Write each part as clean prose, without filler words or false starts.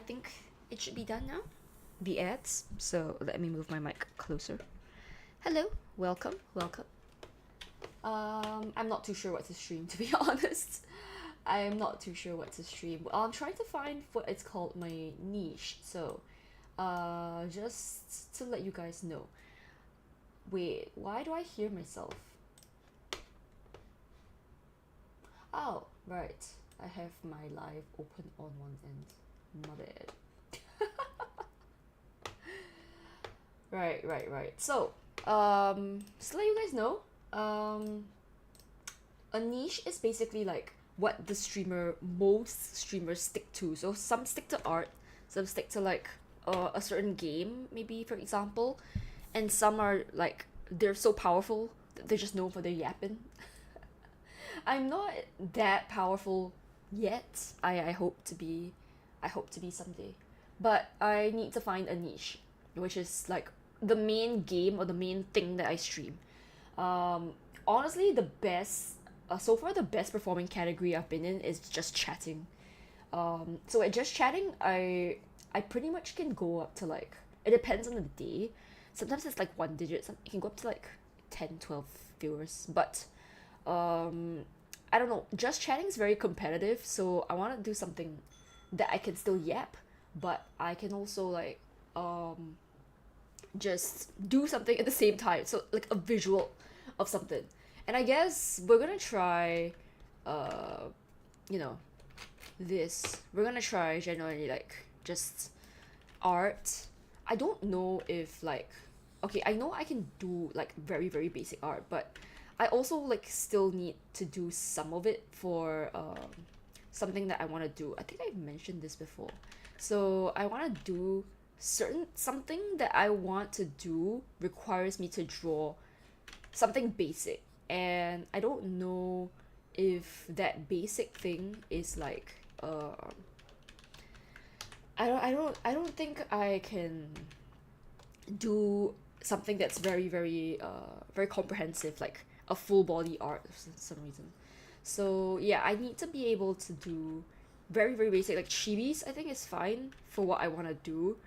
think it should be done now. The ads. So let me move my mic closer. Hello, welcome. I'm not too sure what to stream, to be honest. I'm not too sure what to stream. I'm trying to find what it's called my niche. So, just to let you guys know. Wait, why do I hear myself? Oh, right. I have my live open on one end. My bad. Right. So to let you guys know, a niche is basically like what the most streamers stick to. So some stick to art, some stick to like a certain game, maybe for example, and some are like they're so powerful that they're just known for their yapping. I'm not that powerful yet. I hope to be. I hope to be someday. But I need to find a niche, which is like the main game or the main thing that I stream. Um, Honestly, so far the best performing category I've been in is just chatting. So at just chatting, I pretty much can go up to like it depends on the day. Sometimes it's like one digit. It can go up to like 10, 12 viewers. But um, I don't know. Just chatting is very competitive, so I want to do something that I can still yap, but I can also like um just do something at the same time. So like a visual of something. And I guess we're gonna try uh you know this. We're gonna try generally like just art. I don't know if like okay, I know I can do like very basic art, but I also like still need to do some of it for something that I want to do. I think I mentioned this before. So I want to do certain something that I want to do requires me to draw something basic, and I don't know if that basic thing is like I don't think I can do something that's very comprehensive, like a full body art for some reason. So yeah, I need to be able to do very basic like chibis. I think is fine for what I want to do.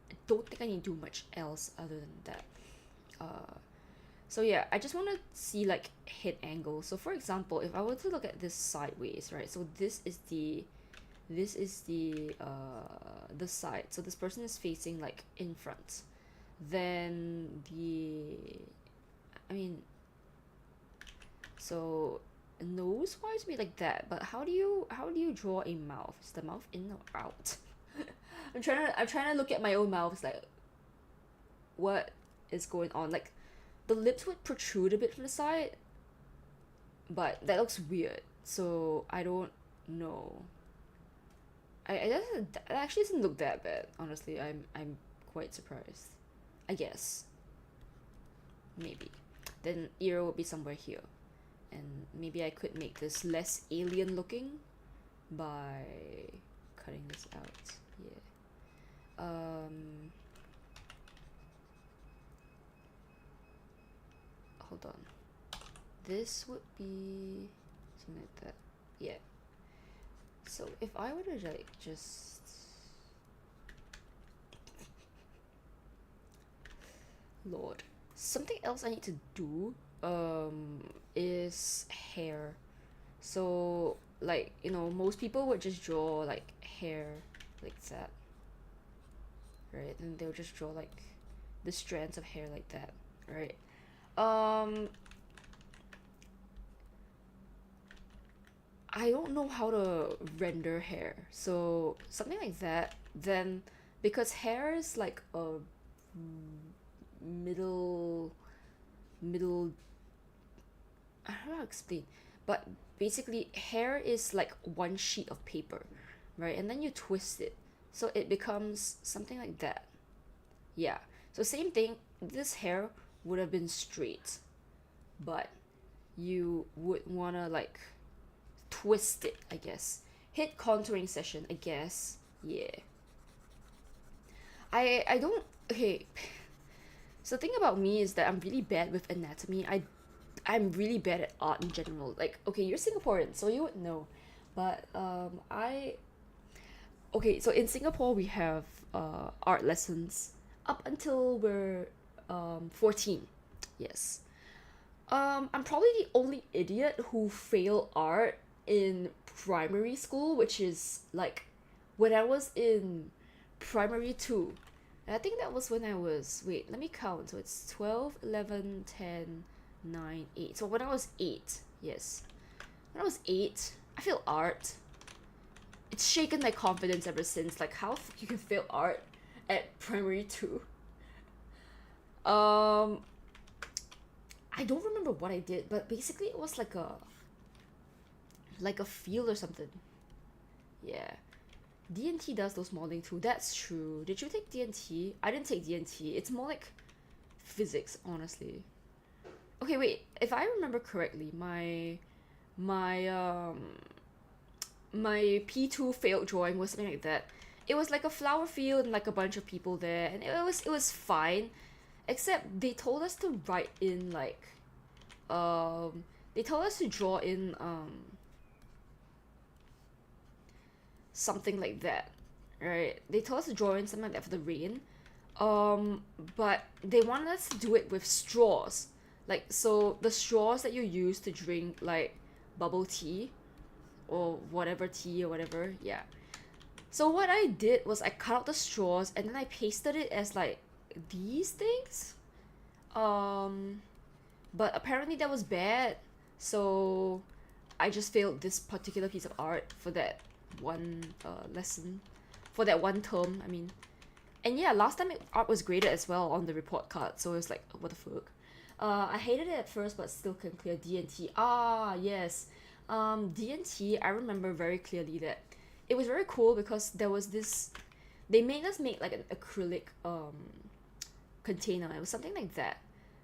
I don't think I need to do much else other than that. uh so yeah, I just want to see like head angle. So for example, if I were to look at this sideways, right, so this is the side, so this person is facing like in front, then I mean, so nose wise be like that, but how do you draw a mouth? Is the mouth in or out? I'm trying to look at my own mouth. It's like what is going on? Like the lips would protrude a bit from the side, but that looks weird. So I don't know. That actually doesn't look that bad. Honestly, I'm quite surprised. I guess maybe then ear would be somewhere here, and maybe I could make this less alien looking by cutting this out. Yeah. Hold on. This would be something like that. Yeah. So if I were to like just Lord, something else I need to do is hair. So like most people would just draw like hair like that, right? And they'll just draw like the strands of hair like that, right? Um, I don't know how to render hair, so something like that. Then because hair is like a middle middle I don't know how to explain, but basically hair is like one sheet of paper, right? And then you twist it, so it becomes something like that. Yeah. So same thing. This hair would have been straight, but you would wanna like twist it, I guess. Hit contouring session, I guess. Yeah. I don't okay. So the thing about me is that I'm really bad with anatomy. I'm really bad at art in general. Like, okay, you're Singaporean, so you would know. But I Okay, so in Singapore we have art lessons up until we're 14. Yes. I'm probably the only idiot who failed art in primary school, which is like when I was in primary 2. And I think that was when I was, wait, let me count. So it's 12, 11, 10, 9, 8. So when I was 8, yes. When I was 8, I failed art. It's shaken my confidence ever since. Like, how you can fail art at primary 2? Um, I don't remember what I did, but basically it was like a field or something. Yeah. D&T does those modeling too. That's true. Did you take D&T? I didn't take D&T. It's more like physics, honestly. Okay, wait. If I remember correctly, my my P2 failed drawing was something like that. It was like a flower field and like a bunch of people there, and it was fine, except they told us to write in like they told us to draw in something like that, right? They told us to draw in something like that for the rain. Um, but they wanted us to do it with straws. Like, so the straws that you use to drink like bubble tea or whatever tea or whatever, yeah. So what I did was I cut out the straws and then I pasted it as like these things. Um, but apparently that was bad. So I just failed this particular piece of art for that one lesson, for that one term, I mean. And yeah, last time art was graded as well on the report card, so it was like, what the fuck. I hated it at first, but still can clear D&T. Ah, yes. D&T, I remember very clearly that it was very cool because there was this. They made us make like an acrylic container. It was something like that.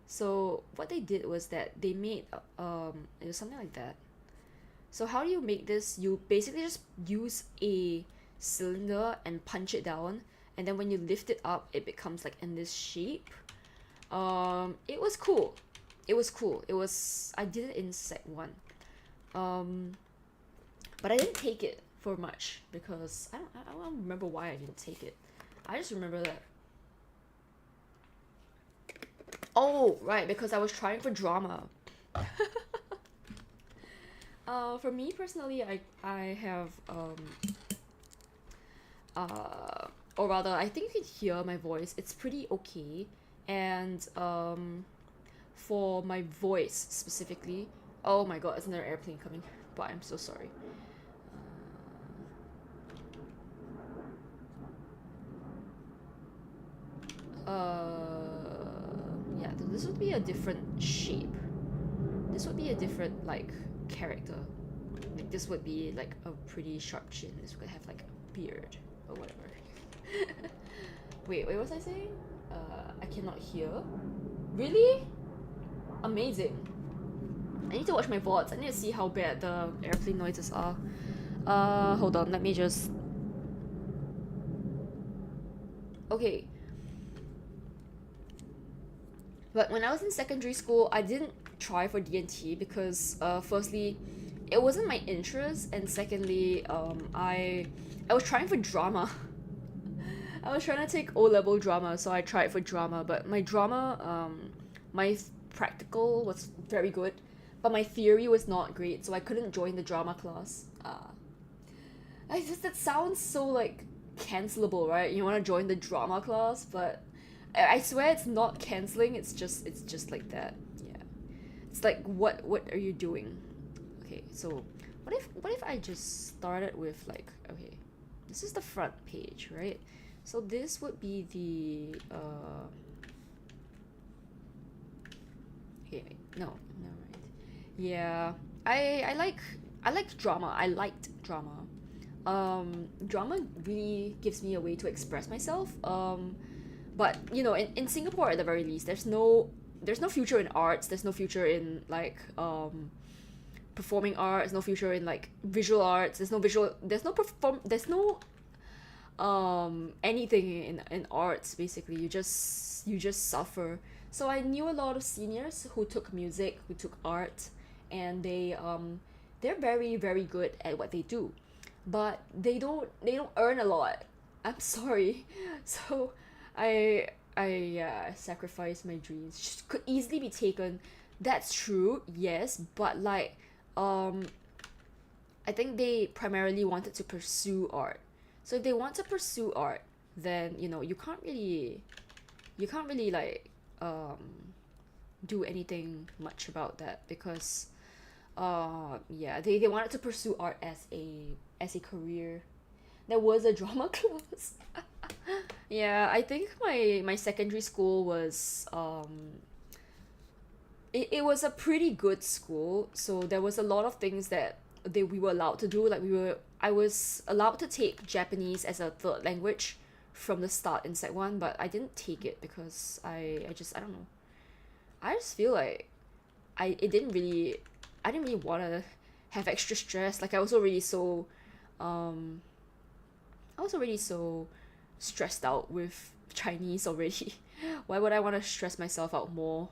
So what they did was that they made it was something like that. So how do you make this? You basically just use a cylinder and punch it down, and then when you lift it up, it becomes like in this shape. It was cool. It was cool. It was I did it in Sec 1. Um, but I didn't take it for much because I don't remember why I didn't take it. I just remember that. Oh, right, because I was trying for drama. For me personally, I have or rather, I think you can hear my voice. It's pretty okay, and for my voice specifically. Oh my god, it's another airplane coming by. I'm so sorry. Yeah, this would be a different shape. This would be a different like character. Like this would be like a pretty sharp chin. This would have like a beard or whatever. Wait, what was I saying? I cannot hear. Really? Amazing. I need to watch my VODs. I need to see how bad the airplane noises are. Hold on. Let me just. Okay. But when I was in secondary school, I didn't try for D&T because, firstly, it wasn't my interest, and secondly, I was trying for drama. I was trying to take O-level drama, so I tried for drama, but my drama, my practical was very good, but my theory was not great, so I couldn't join the drama class. That sounds so like cancelable, right? You want to join the drama class, but I swear it's not canceling. It's just like that. Yeah, it's like what are you doing? Okay, so what if I just started with like, okay, this is the front page, right? So this would be the okay, wait, no, right. Yeah, I liked drama. I liked drama. Drama really gives me a way to express myself. But you know, in Singapore at the very least, there's no future in arts. There's no future in like performing arts. No future in like visual arts. There's no perform. There's no anything in arts. Basically, you just suffer. So I knew a lot of seniors who took music, who took art, and they're very very good at what they do. but they don't earn a lot. I'm sorry. So I I sacrifice my dreams. Could easily be taken. That's true, yes, but like um I think they primarily wanted to pursue art. So if they want to pursue art, then you can't really like do anything much about that because yeah, they wanted to pursue art as a career. There was a drama class. Yeah, I think my secondary school was it was a pretty good school, so there was a lot of things that we were allowed to do. Like I was allowed to take Japanese as a third language from the start in sec 1, but I didn't take it because I don't know. I just feel like I didn't really want to have extra stress. Like um I was already so stressed out with Chinese already. Why would I want to stress myself out more?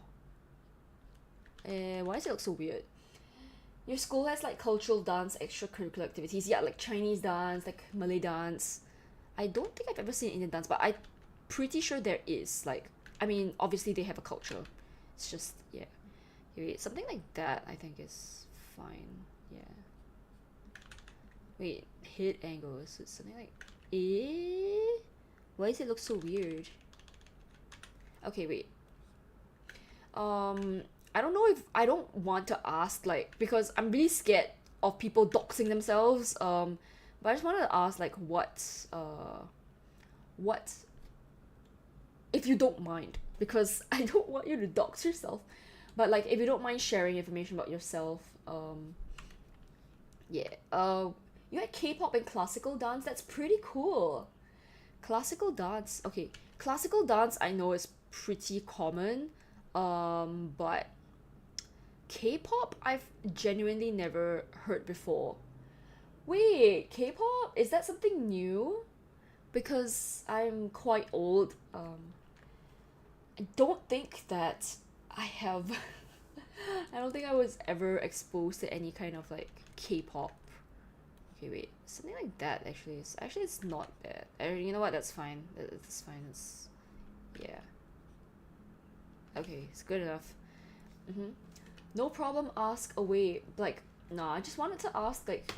Why does it look so weird? Your school has like cultural dance extracurricular activities. Yeah, like Chinese dance, like Malay dance. I don't think I've ever seen Indian dance, but I'm pretty sure there is. Like, I mean, obviously they have a culture. It's just, yeah. Wait, something like that I think is fine. Yeah. Wait, hit angles. It's something like, eh? Why does it look so weird? Okay, wait. Um, I don't know if I don't want to ask like because I'm really scared of people doxing themselves. But I just wanted to ask like what if you don't mind because I don't want you to dox yourself. But like if you don't mind sharing information about yourself, yeah. You had K-pop and classical dance. That's pretty cool. Classical dance. Okay, classical dance I know is pretty common. But K-pop I've genuinely never heard before. Wait, K-pop? Is that something new? Because I'm quite old. I don't think that I have I don't think I was ever exposed to any kind of like K-pop. Okay, wait. Something like that actually it's not bad. You know what? That's fine. That's fine. It's yeah. Okay, it's good enough. Mm-hmm. No problem, ask away. Like, nah, I just wanted to ask like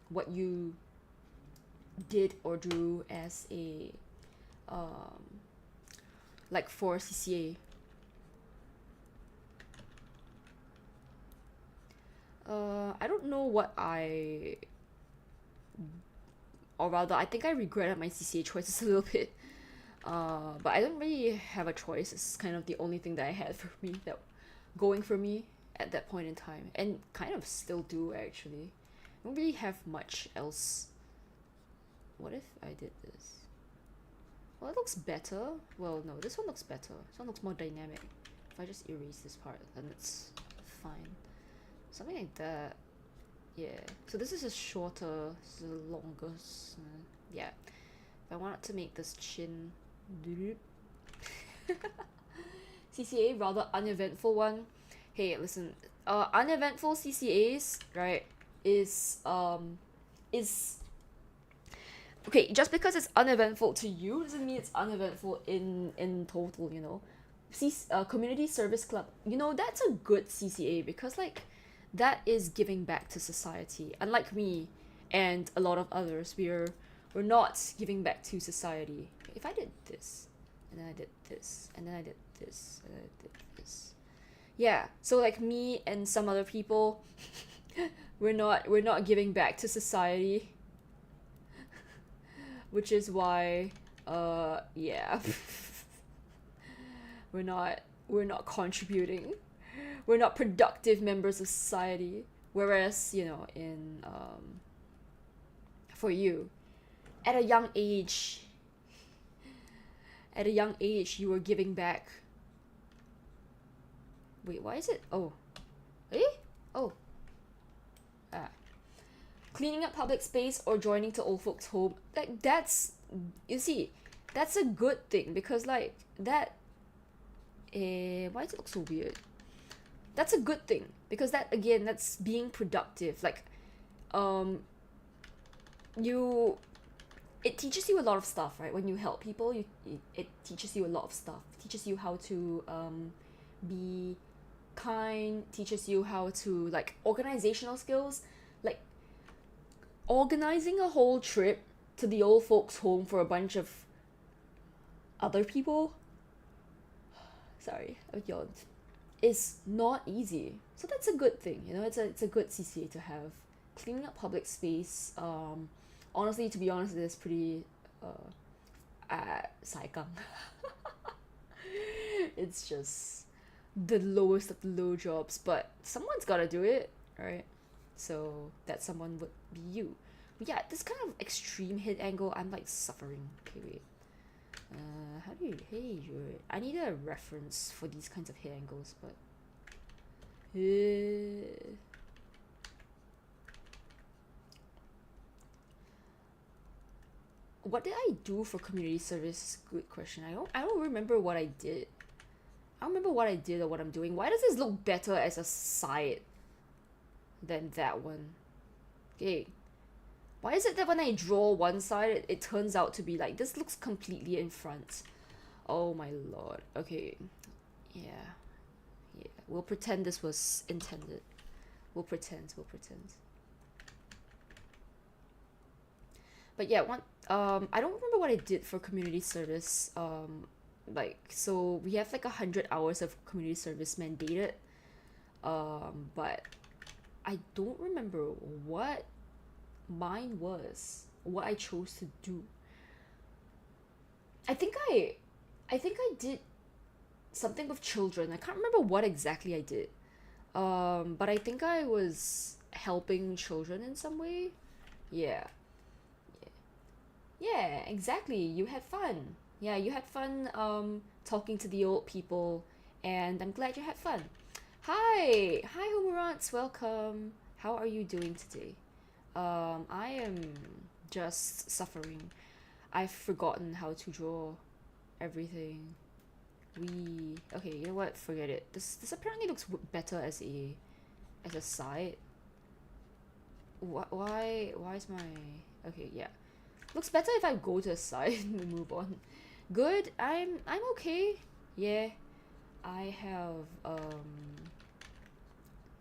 what you did or drew as a um like for CCA. I don't know what or rather I think I regretted my CCA choices a little bit. But I don't really have a choice. It's kind of the only thing that I had for me that going for me at that point in time, and kind of still do actually. I don't really have much else. What if I did this? Well, it looks better. Well, no, this one looks better. This one looks more dynamic. If I just erase this part, then it's fine. Something like that. Yeah. So this is a shorter, this is a longer. Yeah. If I wanted to make this chin. CCA, rather uneventful one. Hey, listen. Uneventful CCAs, right? Is okay. Just because it's uneventful to you doesn't mean it's uneventful in total. You know, community service club. You know that's a good CCA because like that is giving back to society. Unlike me and a lot of others, we're not giving back to society. If I did this, and then I did this, and then I did this, and then I did this. Yeah, so like me and some other people, we're not giving back to society, which is why yeah. we're not contributing. We're not productive members of society. Whereas, in for you, at a young age, you were giving back. Wait, why is it? Oh, eh? Oh, ah. Cleaning up public space or joining to old folks' home. Like that's, you see, that's a good thing because like that. Why does it look so weird? That's a good thing because that again, that's being productive. Like, um, you it teaches you a lot of stuff, right? When you help people, it teaches you a lot of stuff. It teaches you how to be kind, teaches you how to like organizational skills, like organizing a whole trip to the old folks home for a bunch of other people. Sorry, I yawned. Is not easy. So that's a good thing, you know. It's a good CCA to have. Cleaning up public space. Honestly, to be honest, it is pretty saikang. It's just the lowest of the low jobs, but someone's gotta do it, right? So that someone would be you. But yeah, this kind of extreme hit angle, I'm like suffering. Okay, wait. How do you? Hey, I need a reference for these kinds of hit angles, but. What did I do for community service? Good question. I don't remember what I did. I don't remember what I did or what I'm doing. Why does this look better as a side than that one? Okay. Why is it that when I draw one side, it turns out to be like, this looks completely in front? Oh my lord. Okay. Yeah. Yeah. We'll pretend this was intended. We'll pretend. But yeah, I don't remember what I did for community service. Like, so we have like 100 hours of community service mandated. But I don't remember what mine was, what I chose to do. I think I did something with children. I can't remember what exactly I did. But I think I was helping children in some way. Yeah. Yeah, exactly. You had fun. Yeah, you had fun talking to the old people, and I'm glad you had fun. Hi, hi Humorants, welcome. How are you doing today? I am just suffering. I've forgotten how to draw everything. Okay, you know what? Forget it. This apparently looks better as a side. Why is my okay? Yeah. Looks better if I go to the side and move on. Good. I'm okay. Yeah. I have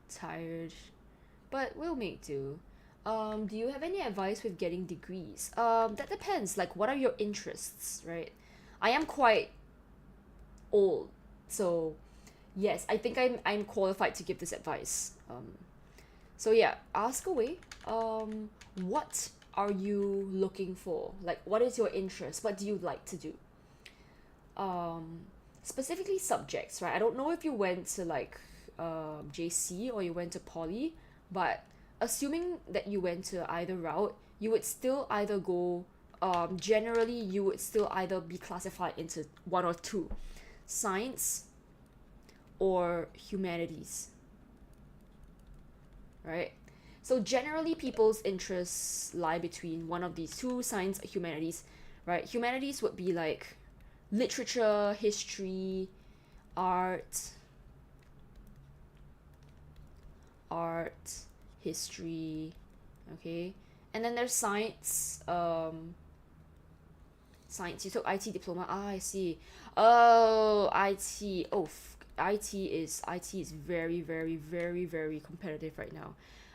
tired, but we'll make do. Do you have any advice with getting degrees? That depends. Like, what are your interests, right? I am quite old, so yes, I think I'm qualified to give this advice. So yeah, ask away. What are you looking for? Like, what is your interest? What do you like to do? Specifically subjects, right? I don't know if you went to like JC or you went to poly, but assuming that you went to either route, you would still either go generally you would still either be classified into one or two, science or humanities, right? So generally people's interests lie between one of these two, science or humanities, right? Humanities would be like literature, history, art, history, okay? And then there's science. Science, you took IT diploma. Ah, I see. Oh, IT. Oh, IT is very, very, very, very competitive right now.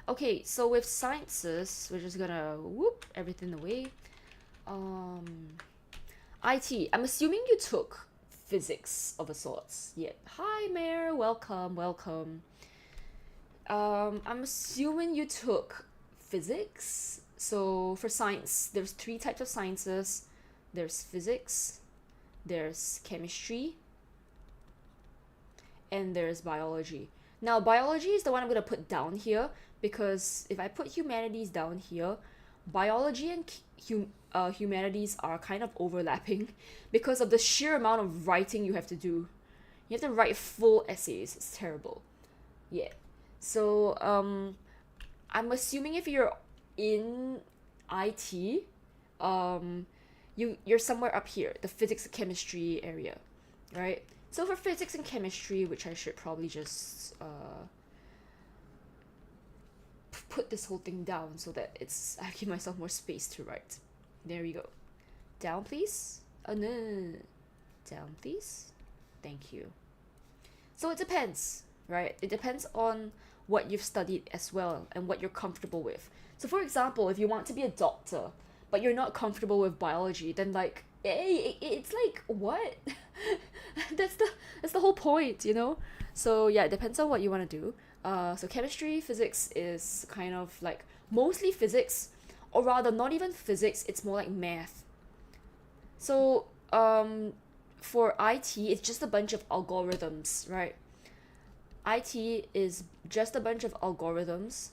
Okay, so with sciences, we're just gonna whoop everything away. IT. I'm assuming you took physics of a sorts. Yeah. Hi, Mayor. Welcome, welcome. I'm assuming you took physics. So for science, there's three types of sciences. There's physics, there's chemistry, and there's biology. Now, biology is the one I'm gonna put down here because if I put humanities down here, biology and humanities are kind of overlapping because of the sheer amount of writing you have to do. You have to write full essays. It's terrible. Yeah. So, I'm assuming if you're in IT, you're somewhere up here, the physics and chemistry area, right? So for physics and chemistry, which I should probably just put this whole thing down so that I give myself more space to write. There we go. Down, please. Oh, no. Down, please. Thank you. So it depends, right? It depends on what you've studied as well and what you're comfortable with. So for example, if you want to be a doctor, but you're not comfortable with biology, then like, it's like, what? that's the whole point, you know? So yeah, it depends on what you want to do. So chemistry, physics is kind of like mostly physics, or rather not even physics, it's more like math. So for IT, it's just a bunch of algorithms, right? IT is just a bunch of algorithms,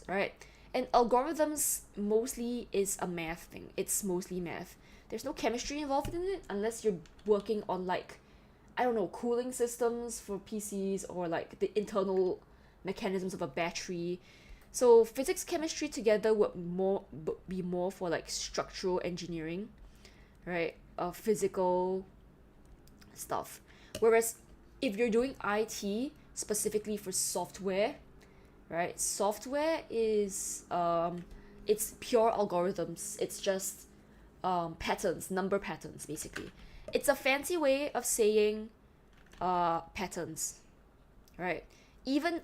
right? And algorithms mostly is a math thing. It's mostly math. There's no chemistry involved in it unless you're working on like, I don't know, cooling systems for PCs or like the internal mechanisms of a battery. So physics, chemistry together would be more for like structural engineering, right? Physical stuff. Whereas if you're doing IT specifically for software, right? Software is it's pure algorithms. It's just patterns, number patterns basically. It's a fancy way of saying patterns, right? Even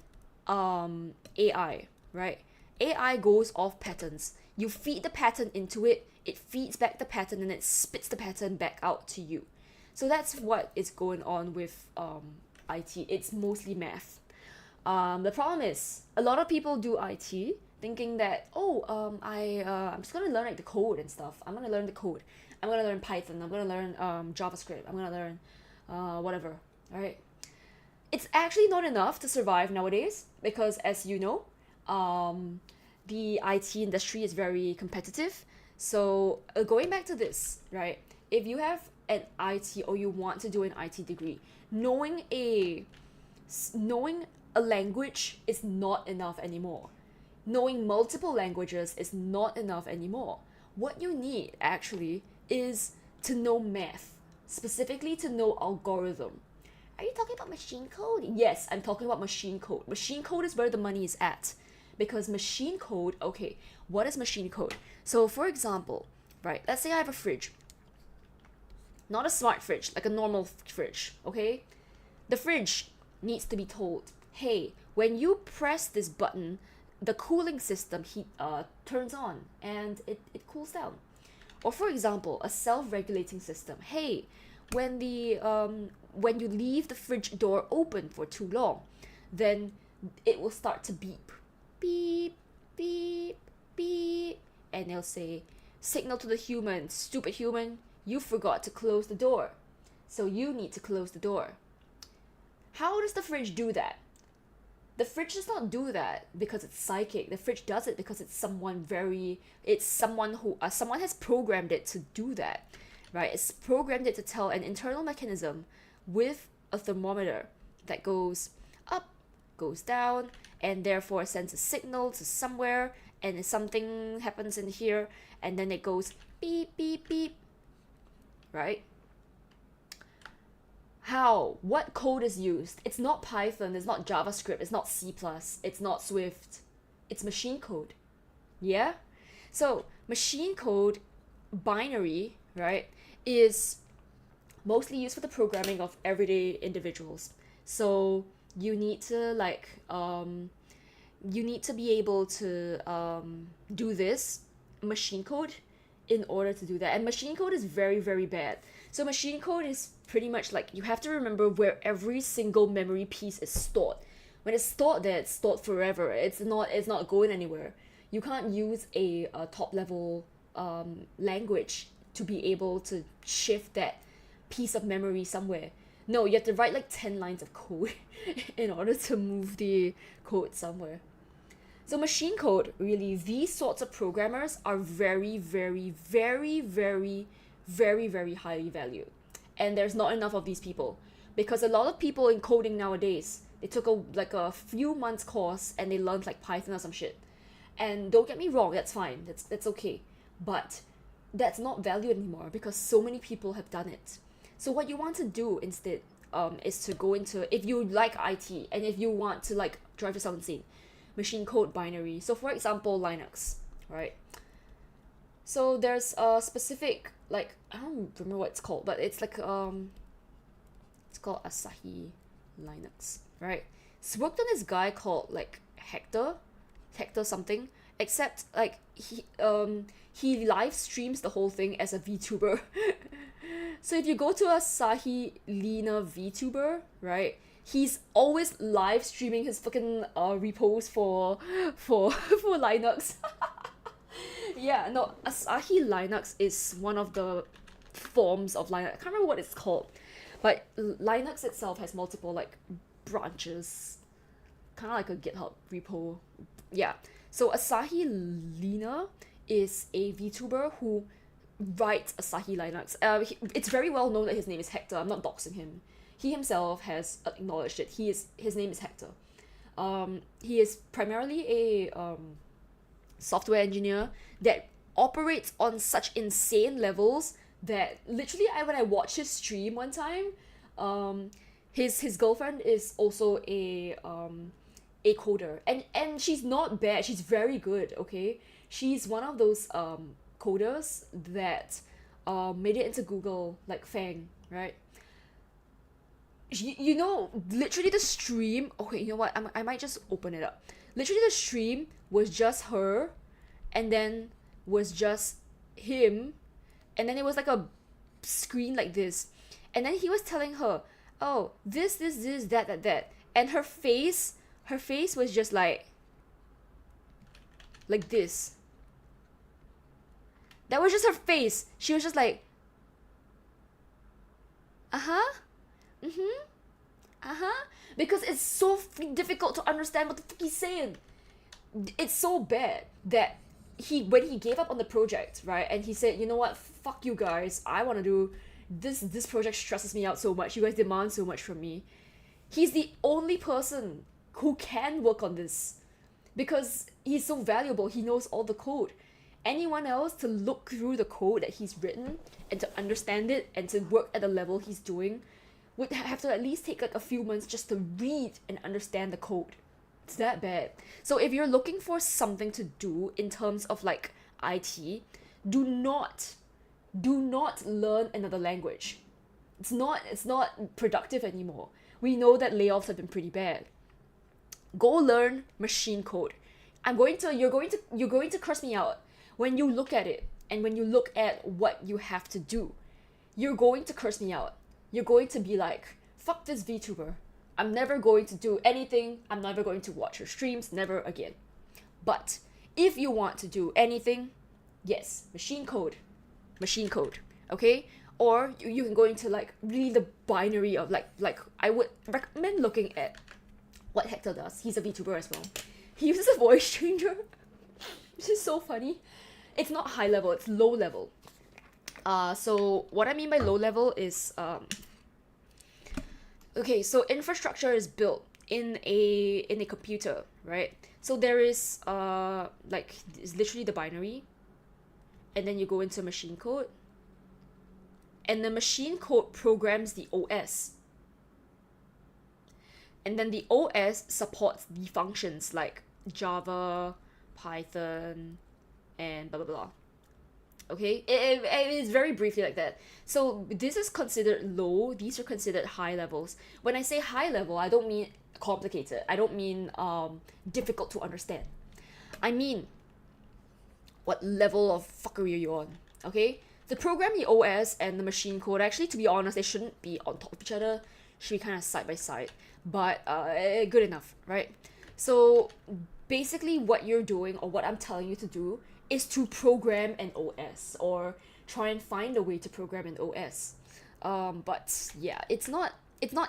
AI, right? AI goes off patterns. You feed the pattern into it, it feeds back the pattern, and it spits the pattern back out to you. So that's what is going on with IT. It's mostly math. The problem is a lot of people do IT thinking that I'm just gonna learn like the code and stuff. I'm gonna learn the code. I'm gonna learn Python. I'm gonna learn JavaScript. I'm gonna learn whatever. Right? It's actually not enough to survive nowadays because, as you know, the IT industry is very competitive. So going back to this, right? If you have an IT or you want to do an IT degree, knowing a language is not enough anymore. Knowing multiple languages is not enough anymore. What you need actually is to know math, specifically to know algorithm. Are you talking about machine code? Yes, I'm talking about machine code. Machine code is where the money is at. Because machine code, okay, what is machine code? So for example, right, let's say I have a fridge. Not a smart fridge, like a normal fridge, okay? The fridge needs to be told, hey, when you press this button, the cooling system turns on and it cools down. Or for example, a self-regulating system. Hey, when you leave the fridge door open for too long, then it will start to beep. Beep, beep, beep. And it'll say, signal to the human, stupid human, you forgot to close the door. So you need to close the door. How does the fridge do that? The fridge does not do that because it's psychic. The fridge does it because someone has programmed it to do that, right? It's programmed it to tell an internal mechanism with a thermometer that goes up, goes down, and therefore sends a signal to somewhere, and if something happens in here, and then it goes beep, beep, beep, right? How? What code is used? It's not Python, it's not JavaScript, it's not C++, it's not Swift. It's machine code. Yeah? So, machine code, binary, right, is mostly used for the programming of everyday individuals. So, you need to be able to do this machine code in order to do that. And machine code is very, very bad. So machine code is pretty much like you have to remember where every single memory piece is stored. When it's stored there, it's stored forever. It's not going anywhere. You can't use a top level language to be able to shift that piece of memory somewhere. No, you have to write like 10 lines of code in order to move the code somewhere. So machine code, really, these sorts of programmers are very, very, very, very, very, very highly valued. And there's not enough of these people. Because a lot of people in coding nowadays, they took a few months course and they learned like Python or some shit. And don't get me wrong, that's fine, that's okay. But that's not valued anymore because so many people have done it. So what you want to do instead is to go into, if you like IT and if you want to like drive yourself insane, machine code binary. So for example, Linux, right? So there's a specific, like, I don't remember what it's called, but it's like it's called Asahi Linux, right? It's worked on this guy called like Hector something, except like he live streams the whole thing as a VTuber. So if you go to Asahi Lina VTuber, right? He's always live streaming his fucking repos for Linux. Yeah, no, Asahi Linux is one of the forms of Linux. I can't remember what it's called, but Linux itself has multiple like branches, kind of like a GitHub repo. Yeah, so Asahi Lina is a VTuber who writes Asahi Linux. It's very well known that his name is Hector. I'm not doxing him. He himself has acknowledged it. His name is Hector. He is primarily a software engineer that operates on such insane levels that literally when I watched his stream one time, his girlfriend is also a coder, and she's not bad. She's very good. Okay, she's one of those coders that made it into Google, like Fang, right? You know, literally the stream, okay, you know what, I might just open it up. Literally the stream was just her, and then was just him, and then it was like a screen like this, and then he was telling her, oh, this, that, and her face was just like this. That was just her face. She was just like, uh-huh, mm-hmm, uh-huh, because it's so difficult to understand what the fuck he's saying. It's so bad that when he gave up on the project, right, and he said, you know what, fuck you guys, I want to do this project stresses me out so much, you guys demand so much from me. He's the only person who can work on this because he's so valuable. He knows all the code. Anyone else to look through the code that he's written and to understand it and to work at the level he's doing would have to at least take like a few months just to read and understand the code. It's that bad. So if you're looking for something to do in terms of like IT, do not learn another language. It's not productive anymore. We know that layoffs have been pretty bad. Go learn machine code. You're going to curse me out when you look at it and when you look at what you have to do. You're going to curse me out. You're going to be like, fuck this VTuber. I'm never going to do anything. I'm never going to watch her streams, never again. But if you want to do anything, yes, machine code, okay? Or you can go into like really the binary of like I would recommend looking at what Hector does. He's a VTuber as well. He uses a voice changer, which is so funny. It's not high level, it's low level. So what I mean by low level is okay, so infrastructure is built in a computer, right? So there is like it's literally the binary, and then you go into machine code, and the machine code programs the OS. And then the OS supports the functions like Java, Python, and blah blah blah. Okay, it is very briefly like that. So this is considered low. These are considered high levels. When I say high level, I don't mean complicated. I don't mean difficult to understand. I mean, what level of fuckery are you on? Okay, the program, the OS, and the machine code. Actually, to be honest, they shouldn't be on top of each other. Should be kind of side by side. But good enough, right? So basically, what you're doing or what I'm telling you to do is to program an OS or try and find a way to program an OS. But yeah, it's not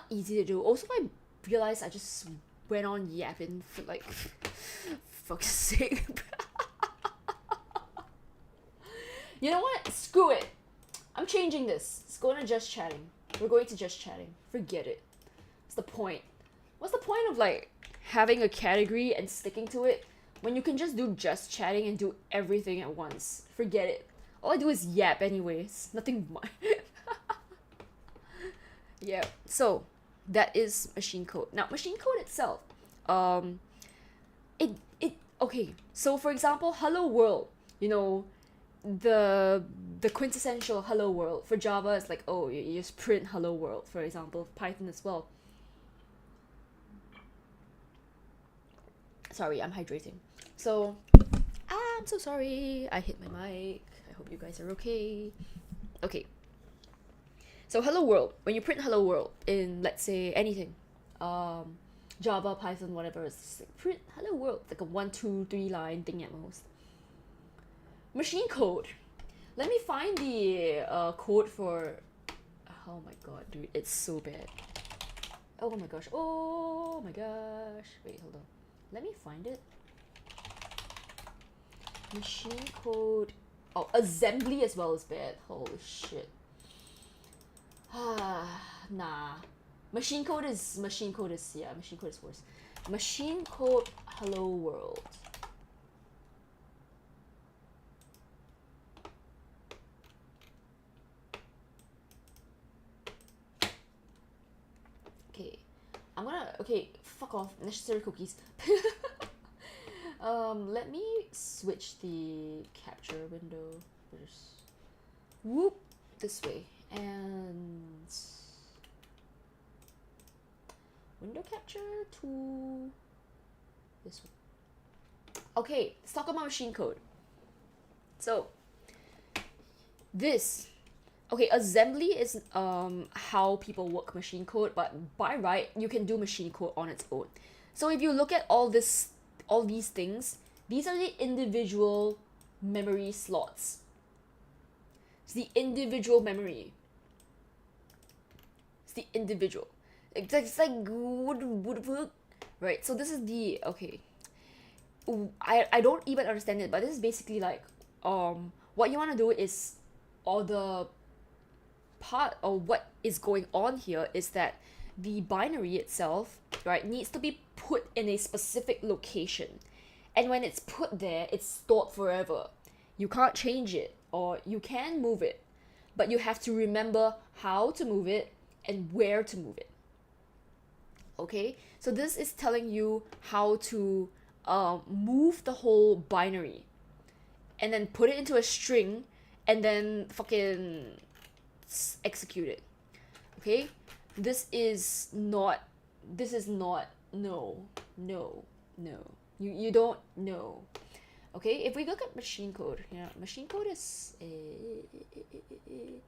easy to do. Also, I realized I just went on yapping for like fuck's sake. You know what? Screw it. I'm changing this. Let's go to just chatting. We're going to just chatting. Forget it. What's the point? What's the point of like having a category and sticking to it when you can just do just chatting and do everything at once? Forget it. All I do is yap anyways. Nothing much. Yeah. So That is machine code. Now, machine code itself, um, it okay. So for example, hello world, you know, the quintessential hello world for Java is like, oh, you just print hello world, for example. Python as well. Sorry, I'm hydrating. So I'm so sorry. I hit my mic. I hope you guys are okay. Okay. So hello world, when you print hello world in, let's say, anything, um, Java, Python, whatever, it's like, print hello world, like a 1, 2, 3 line thing at most. Machine code. Let me find the code for. Oh my god, dude, it's so bad. Oh my gosh. Oh my gosh. Wait, hold on. Let me find it. Machine code. Oh, assembly as well is bad. Holy shit. Nah. Machine code is machine code is worse. Machine code hello world. Okay, fuck off. Necessary cookies. Let me switch the capture window first. Whoop, this way. And window capture to this one. Okay, let's talk about machine code. So this, okay, assembly is how people work machine code, but by right you can do machine code on its own. So if you look at all these things, these are the individual memory slots. It's the individual memory. It's the individual. It's like right. So this is the okay. I don't even understand it, but this is basically like what you want to do is, or the part of what is going on here is that the binary itself, right, needs to be put in a specific location, and when it's put there, it's stored forever. You can't change it, or you can move it, but you have to remember how to move it and where to move it. Okay, so this is telling you how to move the whole binary and then put it into a string and then fucking execute it. Okay, this is not no. You don't know. Okay, if we look at machine code, yeah, machine code is okay.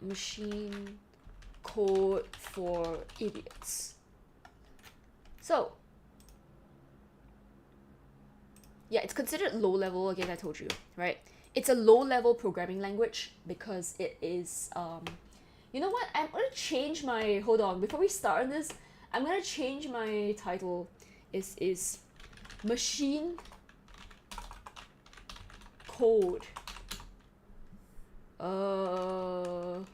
Machine code for idiots. So yeah, it's considered low level. Again, I told you, right? It's a low level programming language because it is you know what, I'm gonna change my, hold on, before we start on this, I'm gonna change my title. Is machine code nah.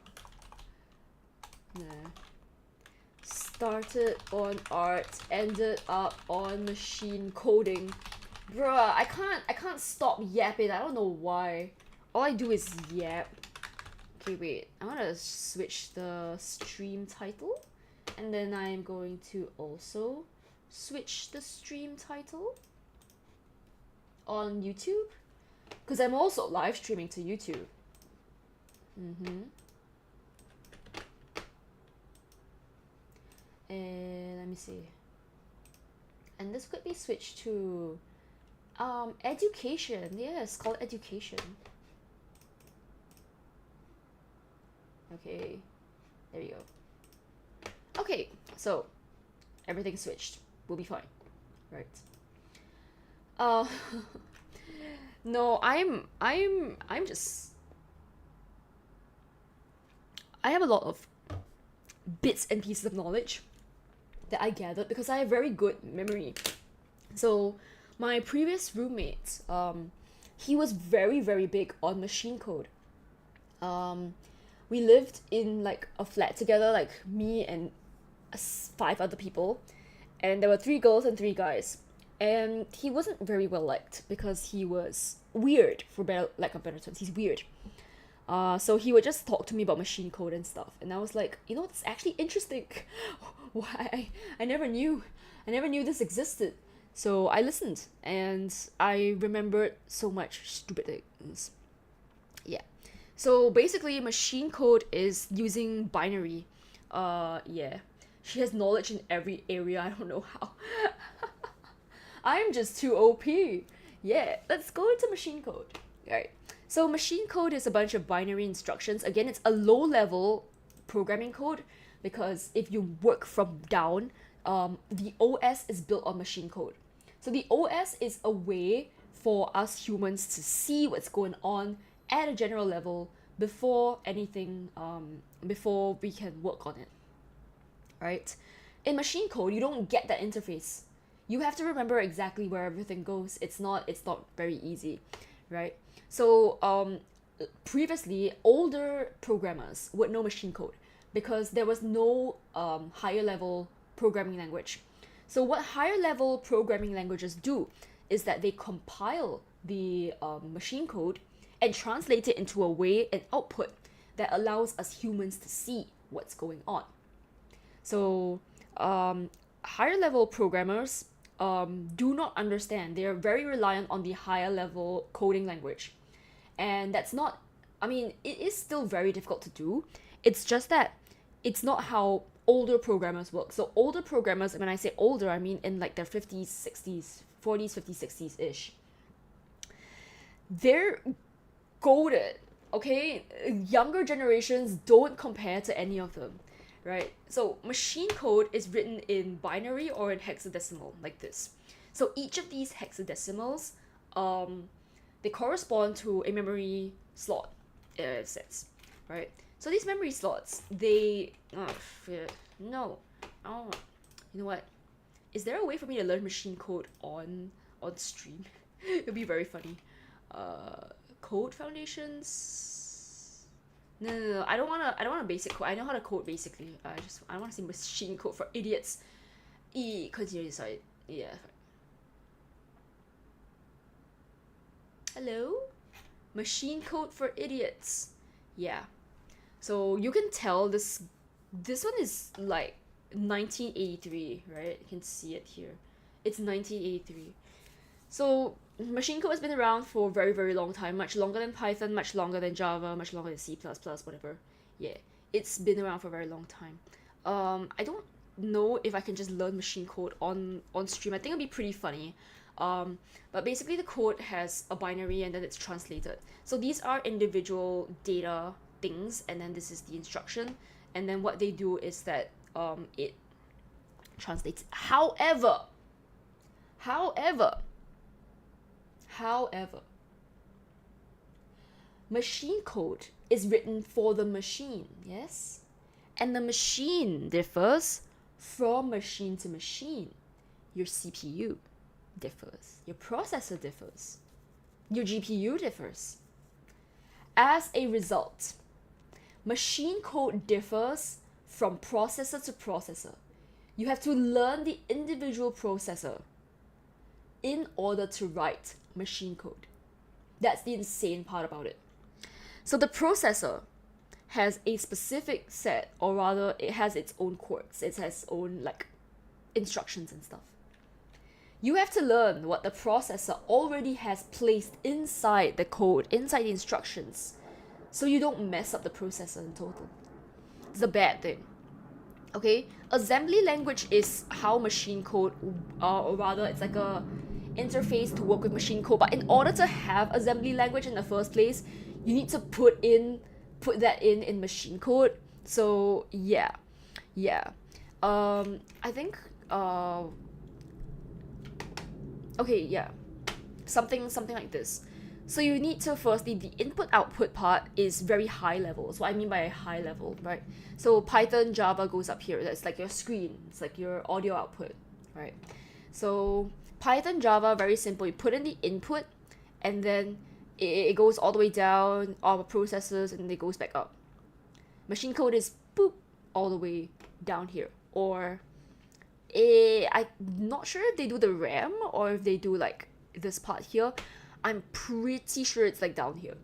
Started on art, ended up on machine coding. Bruh, I can't stop yapping. I don't know why. All I do is yap. Okay, wait. I want to switch the stream title. And then I'm going to also switch the stream title on YouTube. Because I'm also live streaming to YouTube. And let me see. And this could be switched to education. Yeah, it's called education. Okay, there you go. Okay, so everything's switched. We'll be fine, right? No, I'm just, I have a lot of bits and pieces of knowledge that I gathered because I have very good memory. So my previous roommate, he was very, very big on machine code. We lived in like a flat together, like me and 5 other people, and there were 3 girls and 3 guys. And he wasn't very well liked because he was weird, for better, lack of better terms. He's weird. So he would just talk to me about machine code and stuff, and I was like, it's actually interesting. Why I never knew, I never knew this existed. So I listened, and I remembered so much stupid things. Yeah. So basically, machine code is using binary. Yeah. She has knowledge in every area. I don't know how. I'm just too OP. Yeah, let's go into machine code. Alright. So machine code is a bunch of binary instructions. Again, it's a low level programming code because if you work from down, the OS is built on machine code. So the OS is a way for us humans to see what's going on at a general level before anything, before we can work on it. Right? In machine code, you don't get that interface. You have to remember exactly where everything goes. It's not very easy, right? So previously, older programmers would know machine code because there was no higher level programming language. So what higher level programming languages do is that they compile the machine code and translate it into a way, an output that allows us humans to see what's going on. So higher level programmers do not understand. They are very reliant on the higher level coding language. And that's not, I mean, it is still very difficult to do. It's just that it's not how older programmers work. So older programmers, when I say older, I mean in like their 50s, 60s, 40s, 50s, 60s ish. They're goated, okay? Younger generations don't compare to any of them, right? So machine code is written in binary or in hexadecimal, like this. So each of these hexadecimals, they correspond to a memory slot, sense, right? So these memory slots, they, no, oh, you know what? Is there a way for me to learn machine code on stream? It'd be very funny. Code foundations. No. I don't wanna basic code. I know how to code basically. I want to see machine code for idiots. Continue side. Yeah. Hello? Machine code for idiots. Yeah. So you can tell this one is like 1983, right? You can see it here. It's 1983. So machine code has been around for a very, very long time, much longer than Python, much longer than Java, much longer than C++, whatever. Yeah, it's been around for a very long time. I don't know if I can just learn machine code on stream. I think it'd be pretty funny. But basically the code has a binary and then it's translated. So these are individual data things, and then this is the instruction, and then what they do is that it translates. However, machine code is written for the machine, yes? And the machine differs from machine to machine. Your CPU differs. Your processor differs. Your GPU differs. As a result, machine code differs from processor to processor. You have to learn the individual processor in order to write machine code. That's the insane part about it. So the processor has a specific set, or rather it has its own quirks. It has its own like instructions and stuff. You have to learn what the processor already has placed inside the code, inside the instructions, so you don't mess up the processor in total. It's a bad thing. Okay? Assembly language is how machine code, or rather it's like a interface to work with machine code, but in order to have assembly language in the first place, you need to put that in machine code. So yeah. I think okay, yeah, something like this. So you need to firstly, the input output part is very high level. So what I mean by high level, right? So Python, Java goes up here. That's like your screen. It's like your audio output, right? So Python, Java, very simple. You put in the input, and then it goes all the way down, all the processors, and then it goes back up. Machine code is boop, all the way down here. Or I'm not sure if they do the RAM or if they do like this part here. I'm pretty sure it's like down here.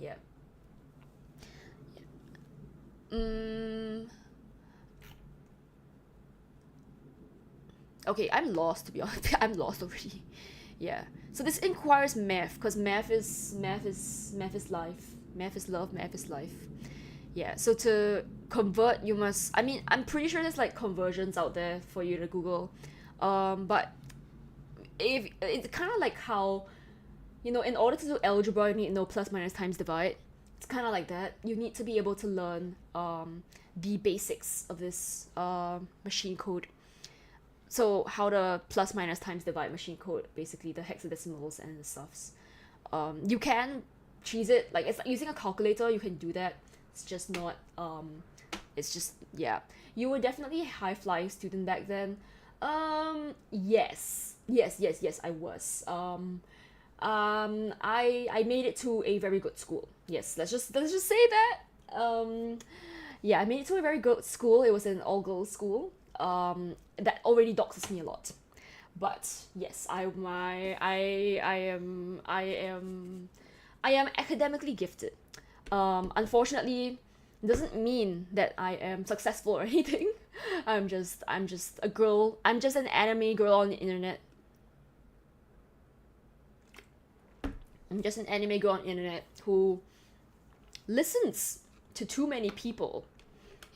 Yeah. Mm, okay, I'm lost to be honest. I'm lost already. Yeah. So this inquires math because math is life. Math is love. Math is life. Yeah. So to convert, you must. I mean, I'm pretty sure there's like conversions out there for you to Google. But if it's kind of like how, in order to do algebra, you need to know plus minus times divide. It's kind of like that. You need to be able to learn the basics of this machine code. So how to plus minus times divide machine code, basically the hexadecimals and the stuffs. You can cheese it, like it's like using a calculator. You can do that. It's just not. It's just, yeah. You were definitely a high flying student back then. Yes, I was. I made it to a very good school. Yes, let's just say that. Yeah, I made it to a very good school. It was an all girls school. That already doxes me a lot. But yes, I am academically gifted. Unfortunately, it doesn't mean that I am successful or anything. I'm just a girl. I'm just an anime girl on the internet. I'm just an anime girl on the internet who listens to too many people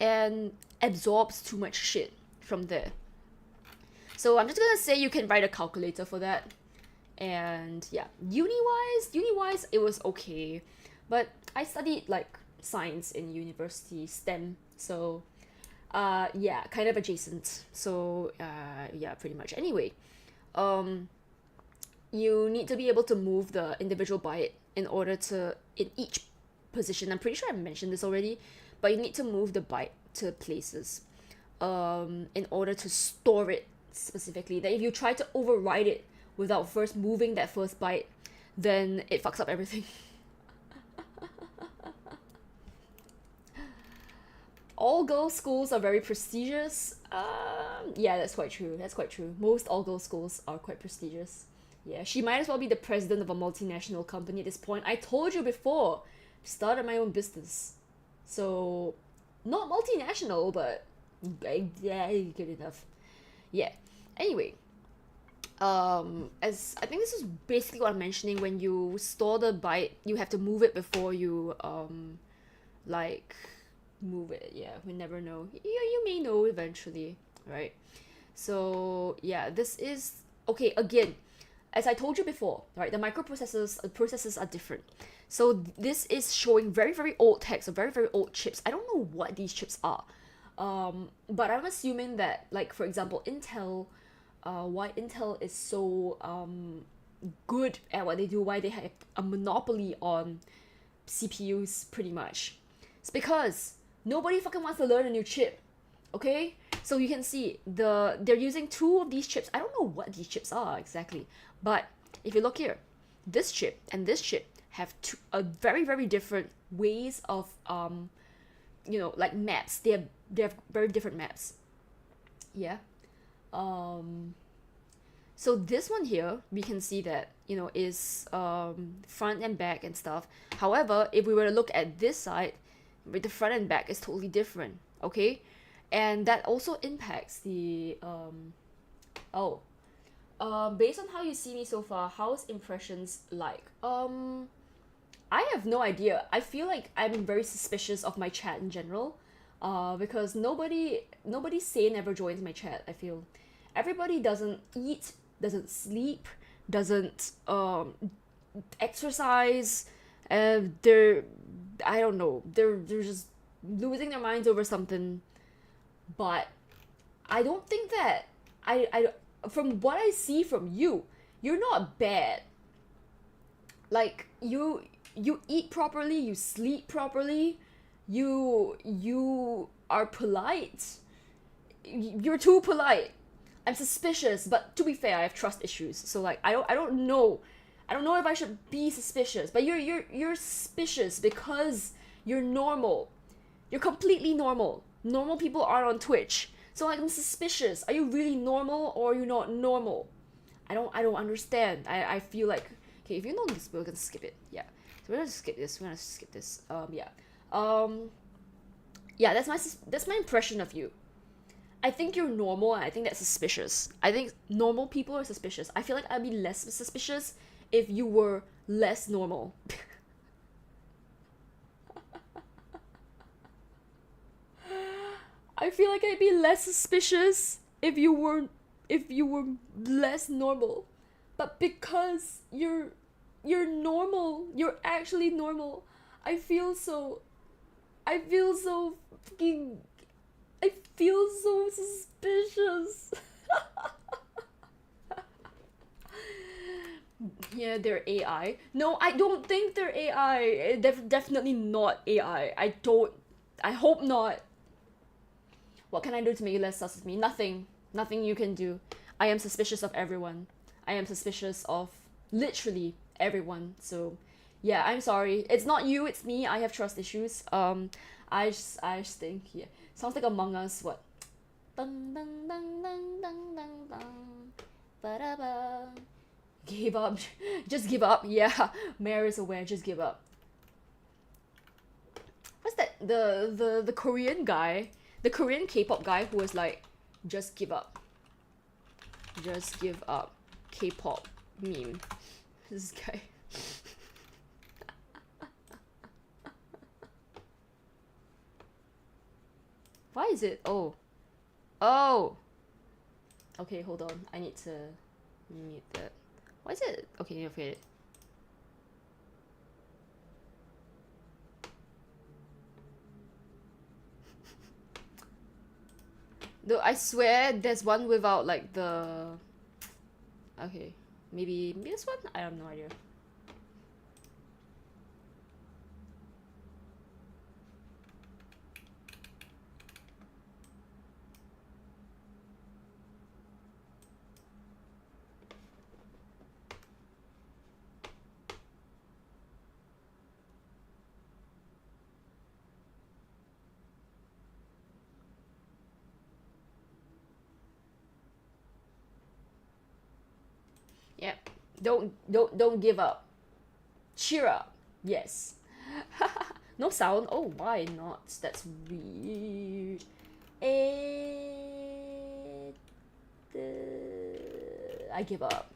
and absorbs too much shit from there. So I'm just gonna say you can write a calculator for that. And yeah, uni-wise, it was okay. But I studied like science in university, STEM. So yeah, kind of adjacent. So yeah, pretty much. Anyway, um, you need to be able to move the individual byte in order to, in each position. I'm pretty sure I mentioned this already, but you need to move the byte to places in order to store it specifically. That if you try to override it without first moving that first byte, then it fucks up everything. All girls schools are very prestigious. Yeah, that's quite true. That's quite true. Most all girls schools are quite prestigious. Yeah, she might as well be the president of a multinational company at this point. I told you before, started my own business. So, not multinational, but yeah, good enough. Yeah. Anyway, as I think this is basically what I'm mentioning. When you store the byte, you have to move it before you like move it. Yeah, we never know. You may know eventually, right? So yeah, this is okay. Again, as I told you before, right? The microprocessors, processors are different. So this is showing very very old text or very very old chips. I don't know what these chips are, but I'm assuming that, like, for example, Intel, why Intel is so good at what they do, why they have a monopoly on CPUs, pretty much. It's because nobody fucking wants to learn a new chip. Okay, so you can see they're using two of these chips. I don't know what these chips are exactly, but if you look here, this chip and this chip have a very very different ways of like maps. They have very different maps. Yeah. So this one here, we can see that is front and back and stuff. However, if we were to look at this side, with the front and back is totally different. Okay, and that also impacts the based on how you see me so far, how's impressions like? I have no idea. I feel like I'm very suspicious of my chat in general, because nobody sane ever joins my chat. I feel everybody doesn't eat, doesn't sleep, doesn't exercise. They're, I don't know, they're just losing their minds over something. But I don't think that I from what I see from you, you're not bad. Like you eat properly, you sleep properly, you are polite. You're too polite. I'm suspicious, but to be fair, I have trust issues. So like I don't know. I don't know if I should be suspicious, but you're suspicious because you're normal. You're completely normal. Normal people aren't on Twitch. So like, I'm suspicious. Are you really normal or are you not normal? I don't understand. I feel like, okay, if you know this, we're gonna skip it. Yeah. So we're gonna skip this. Yeah. Yeah, that's my impression of you. I think you're normal, and I think that's suspicious. I think normal people are suspicious. I feel like I'd be less suspicious if you were less normal. I feel like I'd be less suspicious if you were less normal. But because you're normal, you're actually normal. I feel so I feel so fucking I feel so suspicious. Yeah, they're AI. No, I don't think they're AI. Definitely not AI. I hope not. What can I do to make you less sus of me? Nothing. Nothing you can do. I am suspicious of everyone. I am suspicious of literally everyone. So, yeah, I'm sorry. It's not you, it's me. I have trust issues. I just think, yeah. Sounds like Among Us. What? Dun dun dun dun dun dun dun. Ba-da-ba. Give up. Just give up. Yeah, Mayor is aware. Just give up. What's that? The Korean guy, the Korean K-pop guy who was like, just give up. Just give up. K-pop meme. This guy. Why is it? Oh. Oh. Okay, hold on. I need to mute that. Why is it? Okay, okay. Though I swear there's one without like the. Okay, maybe this one. I have no idea. Yeah. Don't give up. Cheer up. Yes. No sound. Oh, why not? That's weird. And I give up.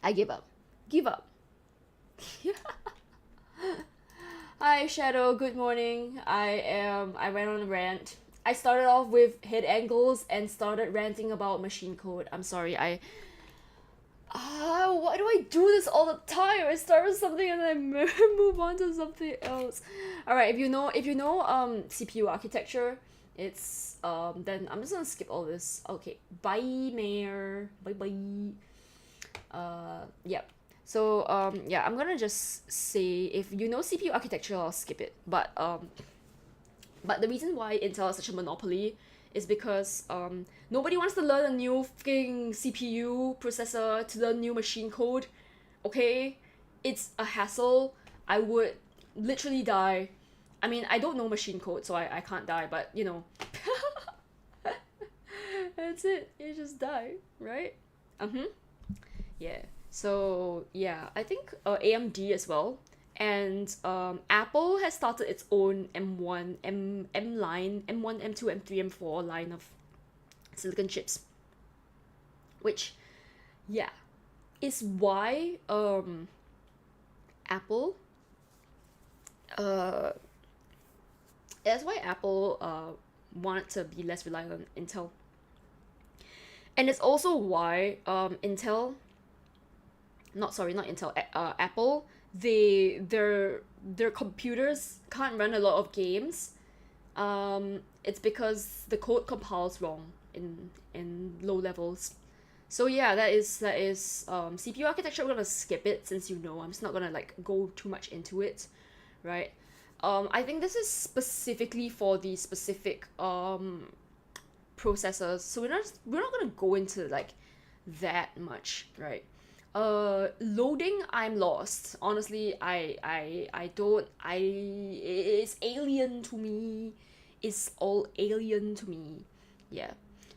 I give up. Give up. Hi Shadow, good morning. I went on a rant. I started off with head angles and started ranting about machine code. I'm sorry, why do I do this all the time? I start with something and then move on to something else. Alright, if you know CPU architecture, it's then I'm just gonna skip all this. Okay. Bye, Mayor. Bye bye. Yep. So yeah, I'm gonna just say if you know CPU architecture, I'll skip it. But the reason why Intel is such a monopoly is because nobody wants to learn a new fucking CPU processor to learn new machine code. Okay, it's a hassle. I would literally die. I mean, I don't know machine code, so I can't die. But you know, that's it. You just die, right? Yeah. So yeah, I think AMD as well, and Apple has started its own M1, M line, M1, M2, M3, M4 line of silicon chips, which yeah, is why Apple uh that's why Apple wanted to be less reliant on Intel, and it's also why Intel not sorry not Intel Apple their computers can't run a lot of games. It's because the code compiles wrong in low levels. So yeah, that is CPU architecture. We're gonna skip it since you know I'm just not gonna like go too much into it, right? I think this is specifically for the specific processors, so we're not gonna go into like that much, right? Loading, I'm lost. Honestly, I don't I it's alien to me. It's all alien to me. Yeah.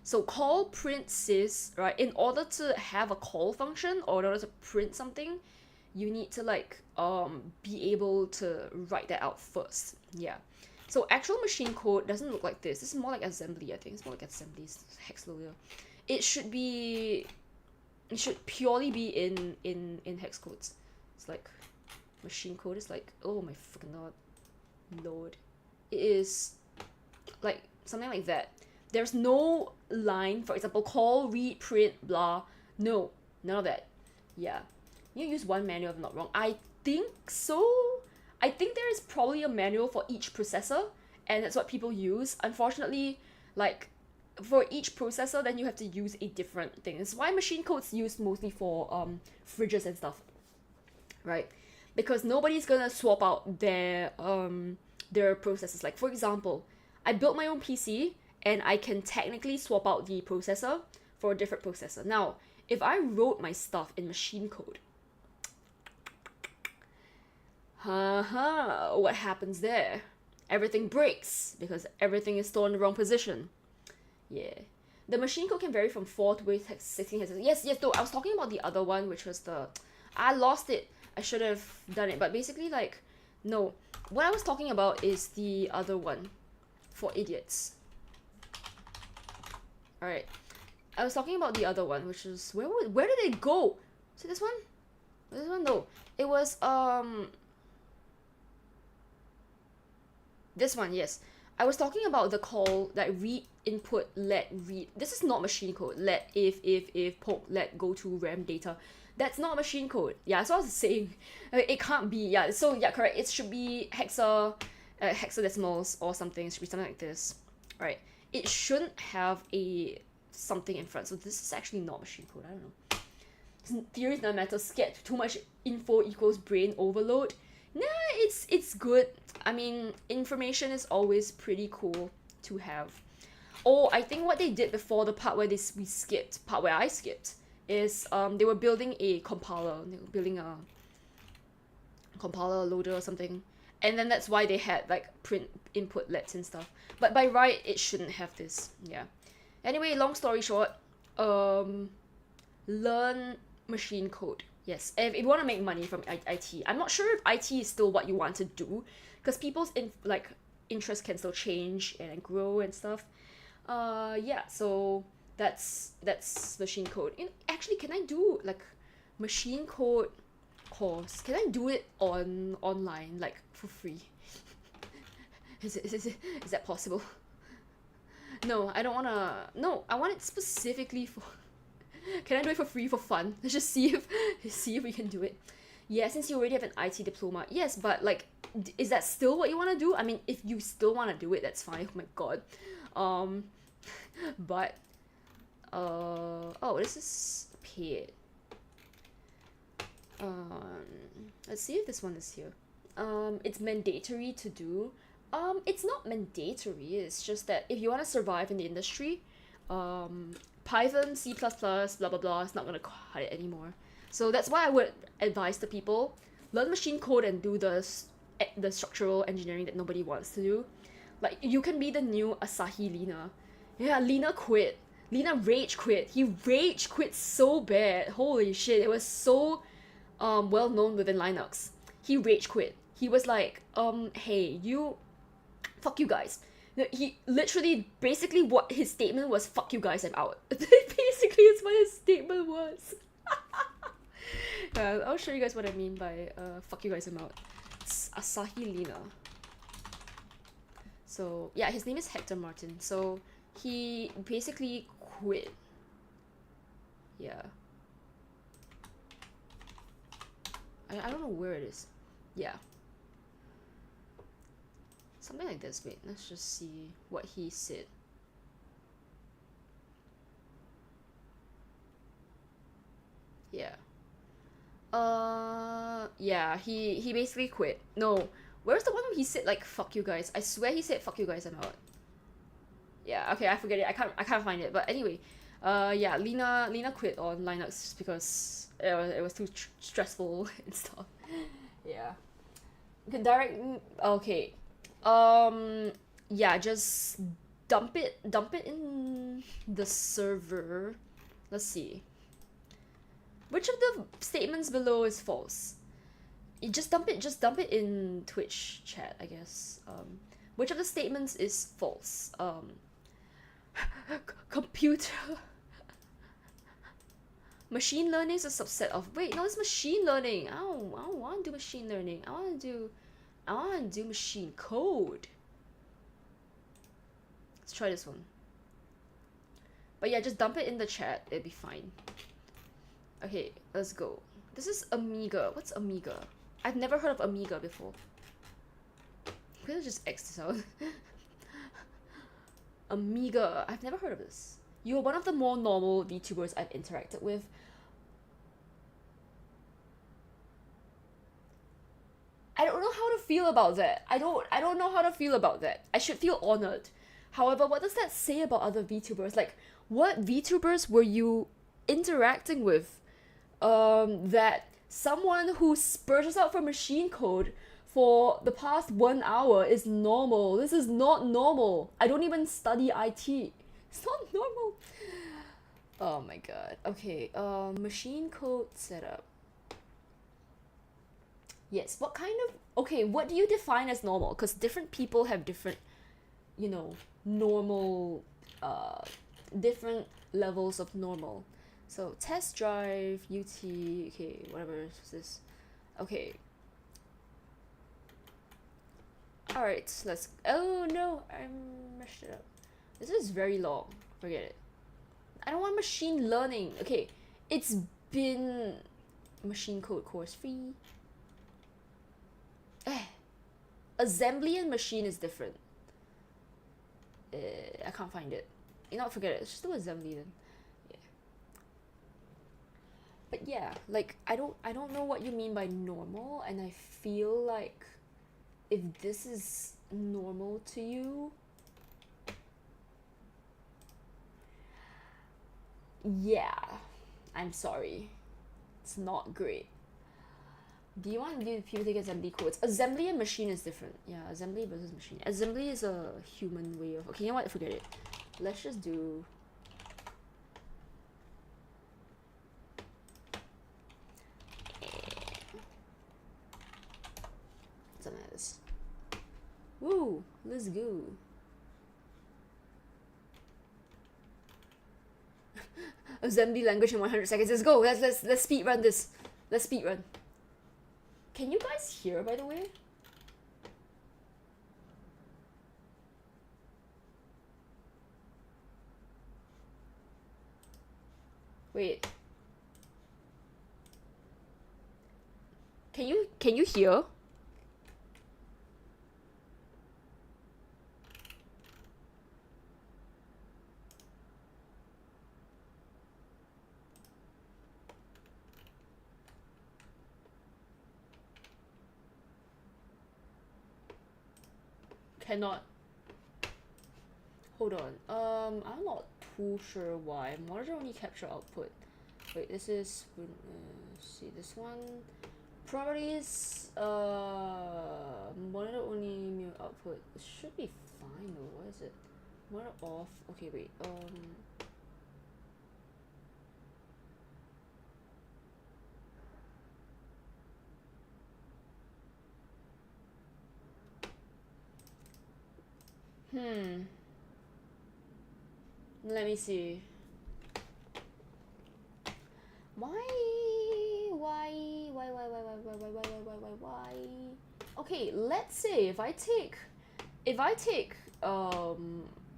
So call print sys, right? In order to have a call function or in order to print something, you need to like be able to write that out first. Yeah. So actual machine code doesn't look like this. This is more like assembly, I think. It's more like assembly, hex loader. It should purely be in hex codes. It's like machine code is like, oh my fucking lord. It is like something like that. There's no line, for example, call, read, print, blah. No, none of that. Yeah. You use one manual if I'm not wrong. I think so. I think there is probably a manual for each processor, and that's what people use. Unfortunately, like for each processor, then you have to use a different thing. It's why machine code's used mostly for fridges and stuff, right? Because nobody's gonna swap out their processors. Like for example, I built my own PC and I can technically swap out the processor for a different processor. Now, if I wrote my stuff in machine code, what happens there? Everything breaks because everything is stored in the wrong position. Yeah. The machine code can vary from 4 to 16 hexes. Yes, though, I was talking about the other one, which was I lost it. I should have done it. But basically, like, no. What I was talking about is the other one for idiots. Alright. I was talking about the other one, which is where did it go? Is it this one? This one? No. It was this one, yes. I was talking about the call that read input let read. This is not machine code. Let if poke let go to RAM data. That's not machine code. Yeah, that's what I was saying. It can't be. Yeah, so yeah, correct. It should be hexadecimals or something. It should be something like this. Right. It shouldn't have a something in front. So this is actually not machine code. I don't know. Theories no matter. Scared too much info equals brain overload. Nah, it's good. I mean, information is always pretty cool to have. Oh, I think what they did before the part where we skipped, part where I skipped, is they were building a compiler. They were building a compiler loader or something. And then that's why they had like print input lets and stuff. But by right, it shouldn't have this. Yeah. Anyway, long story short, learn machine code. Yes, if you want to make money from IT. I'm not sure if IT is still what you want to do, because people's interest can still change and grow and stuff. Yeah, so that's machine code. Actually, can I do like machine code course? Can I do it online, like for free? Is that possible? No, I don't wanna. No, I want it specifically for. Can I do it for free for fun? Let's just see if we can do it. Yeah, since you already have an IT diploma. Yes, but like, is that still what you want to do? I mean, if you still want to do it, that's fine. Oh my god. But oh, this is paid. Let's see if this one is here. It's mandatory to do. It's not mandatory. It's just that if you want to survive in the industry, Python, C++, blah blah blah, it's not gonna cut it anymore. So that's why I would advise the people learn machine code and do the structural engineering that nobody wants to do. Like, you can be the new Asahi Lina. Yeah, Lina quit. Lina rage quit. He rage quit so bad. Holy shit, it was so well known within Linux. He rage quit. He was like, hey, fuck you guys. He literally, basically what his statement was, fuck you guys, I'm out. Basically, it's what his statement was. I'll show you guys what I mean by fuck you guys, I'm out. It's Asahi Lina. So yeah, his name is Hector Martin. So he basically quit. Yeah. I don't know where it is. Yeah. Something like this. Wait, let's just see what he said. Yeah. Yeah, he basically quit. No, where's the one where he said like fuck you guys? I swear he said fuck you guys, I'm out. Yeah, okay, I forget it. I can't find it. But anyway, yeah, Lina quit on Linux because it was too stressful and stuff. Yeah. Okay. Yeah, just dump it in the server. Let's see. Which of the statements below is false? Just dump it in Twitch chat, I guess. Which of the statements is false? Computer. Machine learning is a subset of. Wait, no, it's machine learning. I don't want to do machine learning. I want to do machine code. Let's try this one. But yeah, just dump it in the chat. It'll be fine. Okay, let's go. This is Amiga. What's Amiga? I've never heard of Amiga before. I'm gonna just X this out. Amiga. I've never heard of this. You're one of the more normal VTubers I've interacted with. I don't know how to feel about that. I don't know how to feel about that. I should feel honored. However, what does that say about other VTubers? Like, what VTubers were you interacting with? That someone who spurges out for machine code for the past 1 hour is normal. This is not normal. I don't even study IT. It's not normal. Oh my god. Okay, machine code setup. Yes, what kind of... Okay, what do you define as normal? Because different people have different, you know, normal, different levels of normal. So, test drive, UT, okay, whatever is this. Okay. Alright, let's... Oh no, I messed it up. This is very long. Forget it. I don't want machine learning. Okay, it's been machine code course free. Assembly and machine is different. I can't find it. You know what, forget it. Let's just do assembly then. Yeah. But yeah, like I don't know what you mean by normal, and I feel like if this is normal to you, yeah, I'm sorry. It's not great. Do you want to do people take assembly codes? Assembly and machine is different. Yeah, assembly versus machine. Assembly is a human way of... Okay, you know what? Forget it. Let's just do... Something like this. Woo! Let's go. Assembly language in 100 seconds. Let's go. Let's speed run this. Let's speed run. Can you guys hear, by the way? Wait. Can you hear? Cannot. Hold on. I'm not too sure why. Monitor only capture output. Wait, this is see this one. Properties. Monitor only mute output. It should be fine though. What is it? Monitor off. Okay, wait. Let me see. Why? Okay, let's say if I take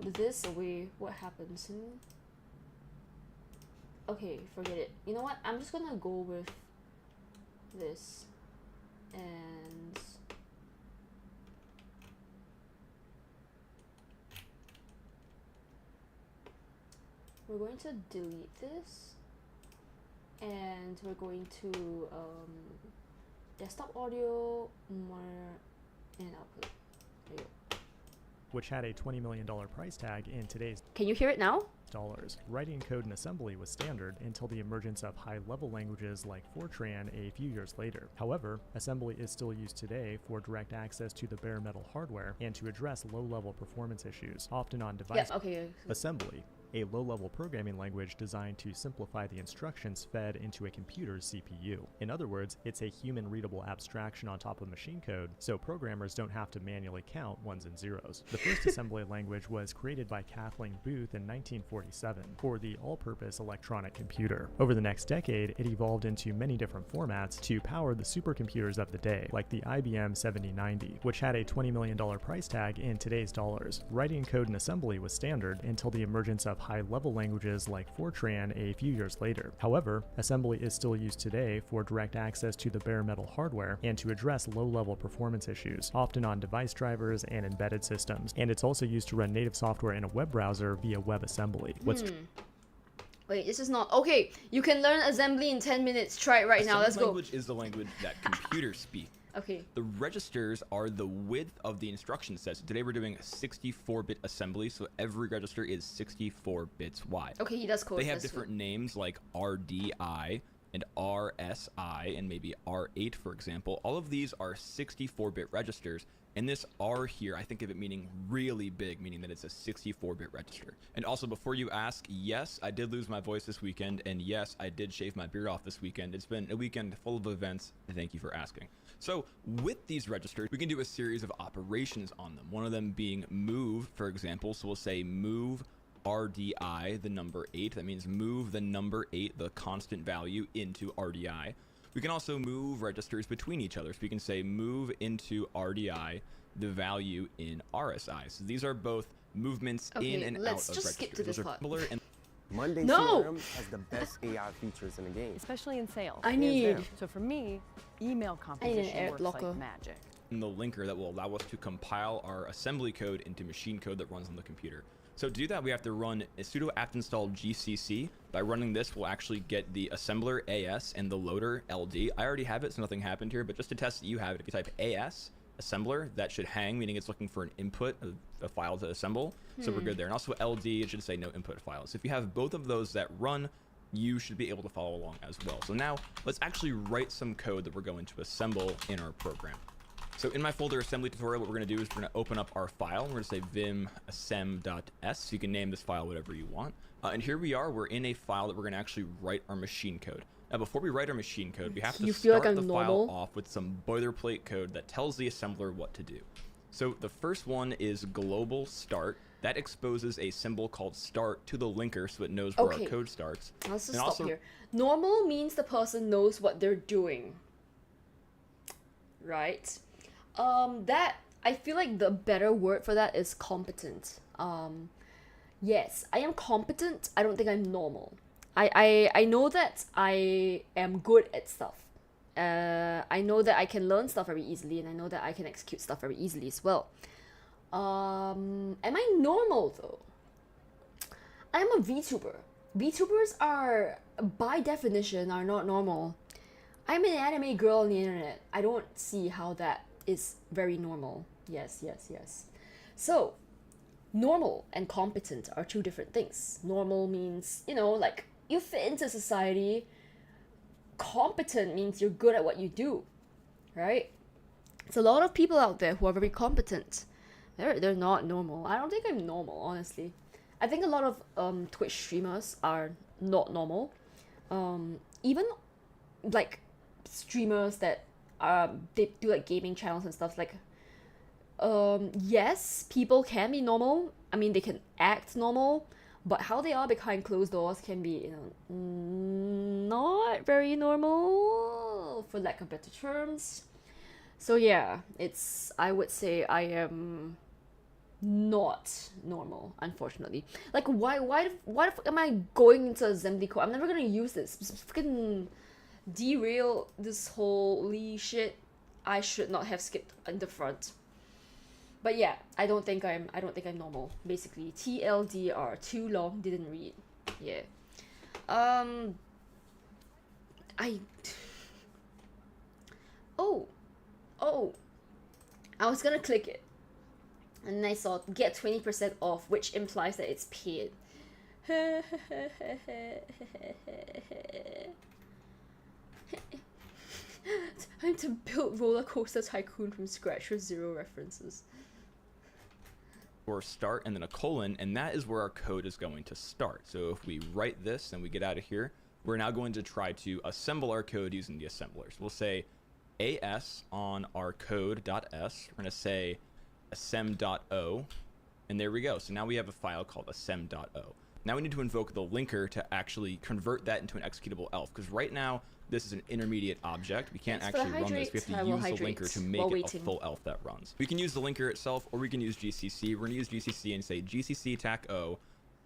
this away, what happens? Okay, forget it. You know what? I'm just gonna go with this, and we're going to delete this, and we're going to desktop audio, monitor, and output. There you go. Which had a $20 million price tag in today's Can you hear it now? dollars. Writing code in assembly was standard until the emergence of high-level languages like Fortran a few years later. However, assembly is still used today for direct access to the bare metal hardware and to address low-level performance issues, often on device. Yeah, okay. Assembly, a low-level programming language designed to simplify the instructions fed into a computer's CPU. In other words, it's a human-readable abstraction on top of machine code, so programmers don't have to manually count ones and zeros. The first assembly language was created by Kathleen Booth in 1947 for the all-purpose electronic computer. Over the next decade, it evolved into many different formats to power the supercomputers of the day, like the IBM 7090, which had a $20 million price tag in today's dollars. Writing code in assembly was standard until the emergence of high-level languages like Fortran a few years later. However, assembly is still used today for direct access to the bare metal hardware and to address low-level performance issues, often on device drivers and embedded systems, and it's also used to run native software in a web browser via WebAssembly. Wait, this is not... Okay, you can learn assembly in 10 minutes. Try it right now. Let's go. Language is the language that computers speak. Okay. The registers are the width of the instruction set. So today we're doing 64-bit assembly, so every register is 64 bits wide. Okay, he does code. They have different names like RDI and RSI and maybe R8, for example. All of these are 64-bit registers. And this R here, I think of it meaning really big, meaning that it's a 64-bit register. And also, before you ask, yes, I did lose my voice this weekend, and yes, I did shave my beard off this weekend. It's been a weekend full of events, and thank you for asking. So with these registers, we can do a series of operations on them. One of them being move, for example. So we'll say move RDI, the number 8. That means move the number 8, the constant value, into RDI. We can also move registers between each other. So we can say move into RDI the value in RSI. So these are both movements in and out of registers. Let's just skip to this part. Monday No! CRM has the best AI features in the game. Especially in sales. I Hands need... down. So for me, email an composition Eric works Locker. like magic. And the linker that will allow us to compile our assembly code into machine code that runs on the computer. So to do that, we have to run a sudo apt install gcc. By running this, we'll actually get the assembler AS and the loader LD. I already have it, so nothing happened here, but just to test that you have it, if you type AS assembler, that should hang, meaning it's looking for an input, a file to assemble. So we're good there. And also LD, it should say no input files. If you have both of those that run, you should be able to follow along as well. So now let's actually write some code that we're going to assemble in our program. So in my folder assembly tutorial, what we're going to do is we're going to open up our file. We're going to say vim asem.s. You can name this file whatever you want. And here we are. We're in a file that we're going to actually write our machine code. Now, before we write our machine code, we have to start the file off with some boilerplate code that tells the assembler what to do. So the first one is global start. That exposes a symbol called start to the linker so it knows where our code starts. Let's just stop here. Normal means the person knows what they're doing. Right? That, I feel like the better word for that is competent. Yes, I am competent. I don't think I'm normal. I know that I am good at stuff. I know that I can learn stuff very easily, and I know that I can execute stuff very easily as well. Am I normal though? I am a VTuber. VTubers are, by definition, are not normal. I'm an anime girl on the internet. I don't see how that is very normal. Yes. So, normal and competent are two different things. Normal means, you know, like, you fit into society. Competent means you're good at what you do, right? There's a lot of people out there who are very competent. They're not normal. I don't think I'm normal, honestly. I think a lot of Twitch streamers are not normal. Even, like, streamers that they do like gaming channels and stuff, like yes, people can be normal. I mean, they can act normal, but how they are behind closed doors can be, you know, not very normal, for lack of better terms. So yeah, I would say I am not normal, unfortunately. Like, why am I going into assembly code? I'm never gonna use this. Freaking derail this holy shit. I should not have skipped in the front. But yeah, I don't think I'm normal. Basically, TLDR, too long, didn't read. Yeah. Oh. I was gonna click it, and then I saw get 20% off, which implies that it's paid. Time to build Roller Coaster Tycoon from scratch with 0 references. or start and then a colon, and that is where our code is going to start. So if we write this and we get out of here, we're now going to try to assemble our code using the assembler. So we'll say as on our code.s. We're going to say asem.o, and there we go. So now we have a file called asem.o. Now we need to invoke the linker to actually convert that into an executable elf, because right now this is an intermediate object. We can't Thanks for actually the run this. We have to hydrate. I will use the hydrate linker to while make it a waiting. full elf that runs. We can use the linker itself, or we can use GCC. We're going to use GCC and say GCC tac o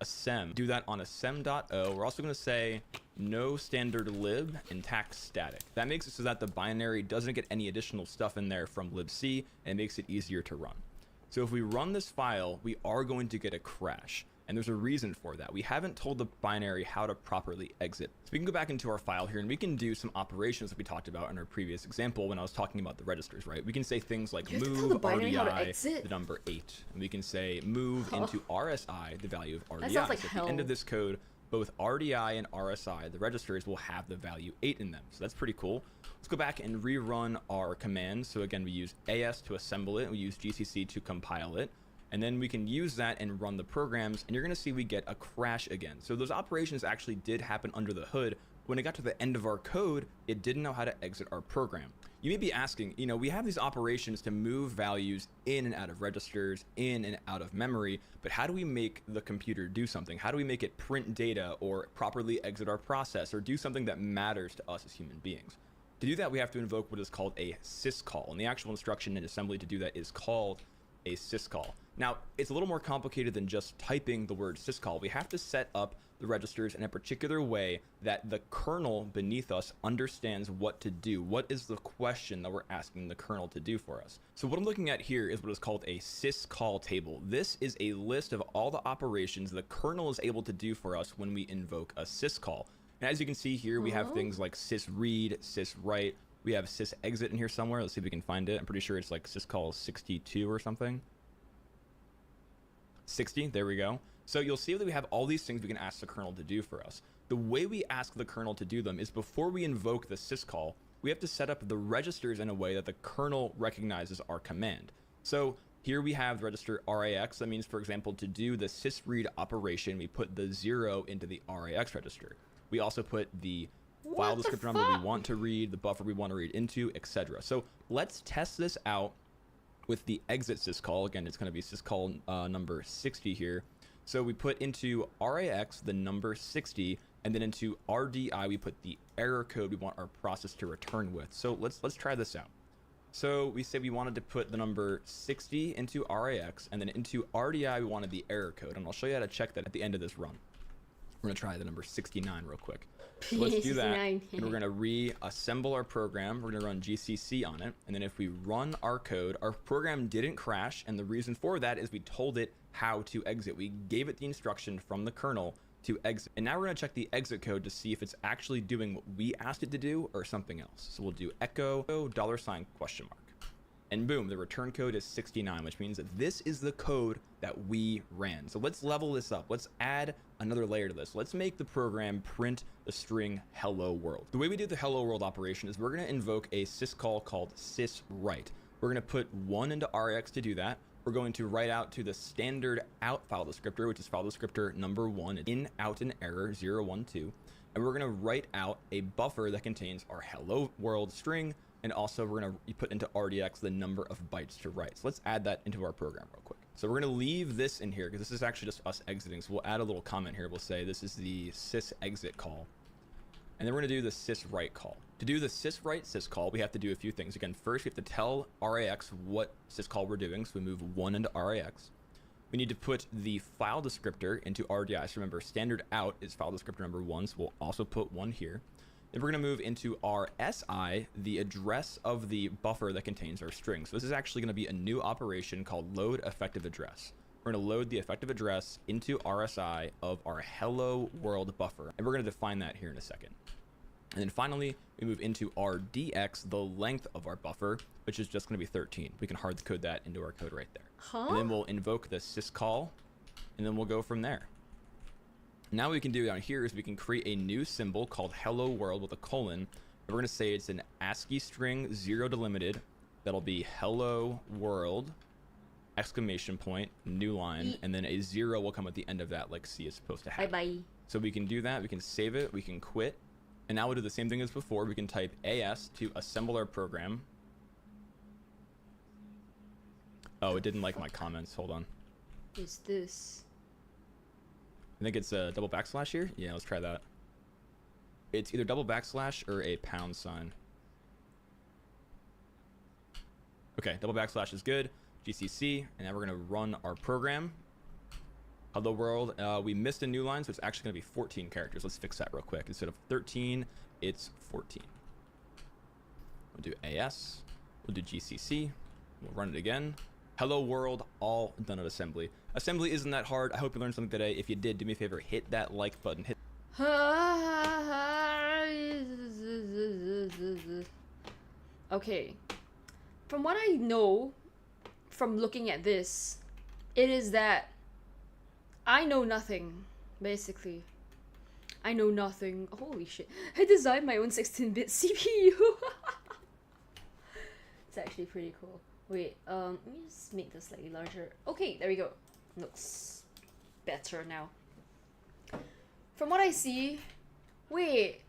asem. Do that on asem.o. We're also going to say no standard lib and tac static. That makes it so that the binary doesn't get any additional stuff in there from libc, and it makes it easier to run. So if we run this file, we are going to get a crash. And there's a reason for that. We haven't told the binary how to properly exit. So we can go back into our file here and we can do some operations that we talked about in our previous example when I was talking about the registers, right? We can say things like You have to tell move the binary how to RDI, exit? the number 8. And we can say move into RSI, the value of RDI. sounds like so at hell. the end of this code, both RDI and RSI, the registers, will have the value 8 in them. So that's pretty cool. Let's go back and rerun our commands. So again, we use AS to assemble it. We use GCC to compile it. And then we can use that and run the programs, and you're going to see we get a crash again. So those operations actually did happen under the hood. When it got to the end of our code, it didn't know how to exit our program. You may be asking, you know, we have these operations to move values in and out of registers, in and out of memory, but how do we make the computer do something? How do we make it print data or properly exit our process or do something that matters to us as human beings? To do that, we have to invoke what is called a syscall, and the actual instruction in assembly to do that is called a syscall. Now, it's a little more complicated than just typing the word syscall. We have to set up the registers in a particular way that the kernel beneath us understands what to do. What is the question that we're asking the kernel to do for us? So what I'm looking at here is what is called a syscall table. This is a list of all the operations the kernel is able to do for us when we invoke a syscall. And as you can see here, we have things like sysread, syswrite. We have sysexit in here somewhere. Let's see if we can find it. I'm pretty sure it's like syscall 62 or something. 60, there we go. So you'll see that we have all these things we can ask the kernel to do for us. The way we ask the kernel to do them is before we invoke the syscall, we have to set up the registers in a way that the kernel recognizes our command. So here we have the register RAX. That means, for example, to do the sysread operation, we put the 0 into the RAX register. We also put the file descriptor number we want to read, the buffer we want to read into, etc. So let's test this out with the exit syscall. Again, it's going to be syscall number 60 here. So we put into RAX the number 60, and then into RDI we put the error code we want our process to return with. So let's try this out. So we say we wanted to put the number 60 into RAX, and then into RDI we wanted the error code, and I'll show you how to check that at the end of this run. We're going to try the number 69 real quick. So let's do that, 69. and we're going to reassemble our program. We're going to run GCC on it, and then if we run our code, our program didn't crash, and the reason for that is we told it how to exit. We gave it the instruction from the kernel to exit, and now we're going to check the exit code to see if it's actually doing what we asked it to do or something else. So we'll do echo $? And boom, the return code is 69, which means that this is the code that we ran. So let's level this up. Let's add another layer to this. Let's make the program print the string hello world. The way we do the hello world operation is we're going to invoke a syscall called syswrite. We're going to put 1 into RAX to do that. We're going to write out to the standard out file descriptor, which is file descriptor number 1, in, out, and error 0, 1, 2. And we're going to write out a buffer that contains our hello world string. And also we're going to put into RDX the number of bytes to write. So let's add that into our program real quick. So we're going to leave this in here because this is actually just us exiting. So we'll add a little comment here. We'll say this is the sysexit call. And then we're going to do the syswrite call. To do the syswrite syscall, we have to do a few things. Again, first we have to tell RAX what syscall we're doing. So we move 1 into RAX. We need to put the file descriptor into RDI. So remember, standard out is file descriptor number 1. So we'll also put 1 here. Then we're going to move into our SI, the address of the buffer that contains our string. So this is actually going to be a new operation called load effective address. We're going to load the effective address into RSI of our hello world buffer. And we're going to define that here in a second. And then finally, we move into our DX, the length of our buffer, which is just going to be 13. We can hard code that into our code right there. And then we'll invoke the syscall, and then we'll go from there. Now what we can do down here is we can create a new symbol called hello world with a colon. And we're going to say it's an ASCII string 0 delimited. That'll be hello world exclamation point, new line, and then a 0 will come at the end of that, like C is supposed to have. Bye-bye. So we can do that. We can save it. We can quit. And now we'll do the same thing as before. We can type AS to assemble our program. Oh, it didn't like my comments. Hold on. Is this? I think it's a double backslash here. Yeah, let's try that. It's either double backslash or a pound sign. Okay, double backslash is good. GCC, and now we're gonna run our program. Hello world. We missed a new line, so it's actually gonna be 14 characters. Let's fix that real quick. Instead of 13, it's 14. We'll do AS. We'll do GCC. We'll run it again. Hello world, all done at assembly. Assembly isn't that hard. I hope you learned something today. If you did, do me a favor, hit that like button. Hit. Okay. From what I know, from looking at this, it is that I know nothing, basically. I know nothing. Holy shit. I designed my own 16-bit CPU. It's actually pretty cool. Wait, let me just make this slightly larger. Okay, there we go. Looks better now. From what I see, wait,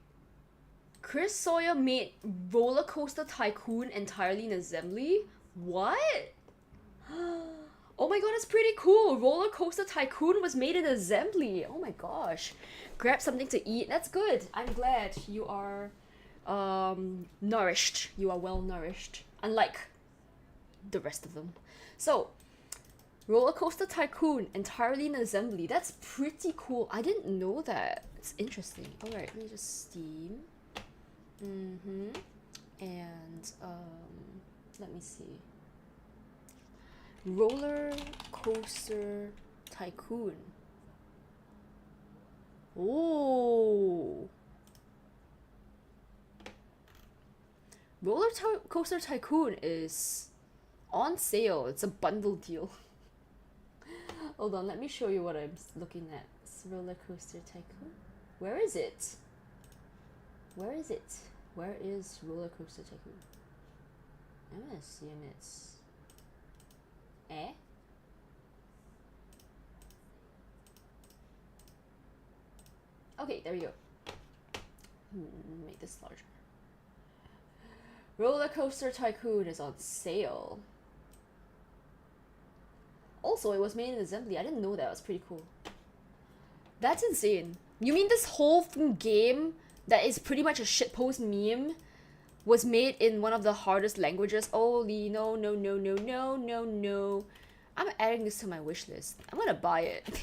Chris Sawyer made Roller Coaster Tycoon entirely in assembly? What? Oh my god, that's pretty cool. Roller Coaster Tycoon was made in assembly. Oh my gosh. Grab something to eat. That's good. I'm glad you are nourished. You are well nourished. Unlike the rest of them. So, Roller Coaster Tycoon entirely in assembly. That's pretty cool. I didn't know that. It's interesting. Alright, let me just Steam. And let me see. Roller Coaster Tycoon. Oh. Coaster Tycoon is on sale. It's a bundle deal. Hold on, let me show you what I'm looking at. It's Roller Coaster Tycoon. Where is it? Where is it? Where is Roller Coaster Tycoon? I'm gonna assume it's... Eh? Okay, there we go. Make this larger. Roller Coaster Tycoon is on sale. Also, it was made in assembly. I didn't know that. It was pretty cool. That's insane. You mean this whole game that is pretty much a shitpost meme was made in one of the hardest languages? Holy no. I'm adding this to my wish list. I'm gonna buy it.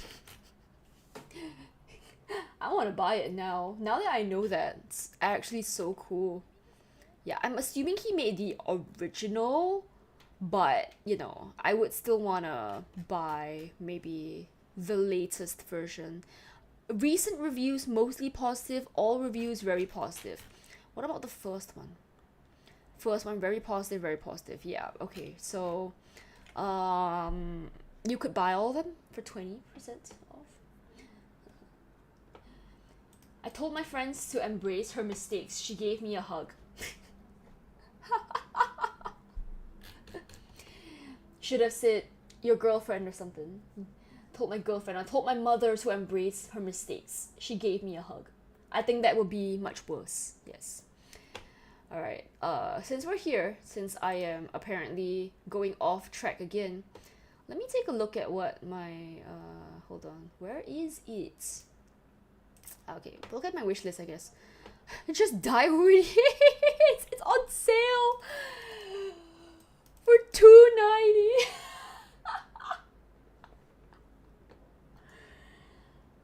I wanna buy it now. Now that I know that, it's actually so cool. Yeah, I'm assuming he made the original, but, you know, I would still wanna buy maybe the latest version. Recent reviews, mostly positive. All reviews, very positive. What about the first one? First one, very positive, very positive. Yeah, okay. So, you could buy all of them for 20% off. I told my friends to embrace her mistakes. She gave me a hug. Should have said your girlfriend or something. Told my girlfriend. I told my mother to embrace her mistakes. She gave me a hug. I think that would be much worse. Yes. Alright. Since we're here, since I am apparently going off track again, let me take a look at what my hold on. Where is it? Okay, look at my wish list, I guess. It just died already. It's on sale for $2.90.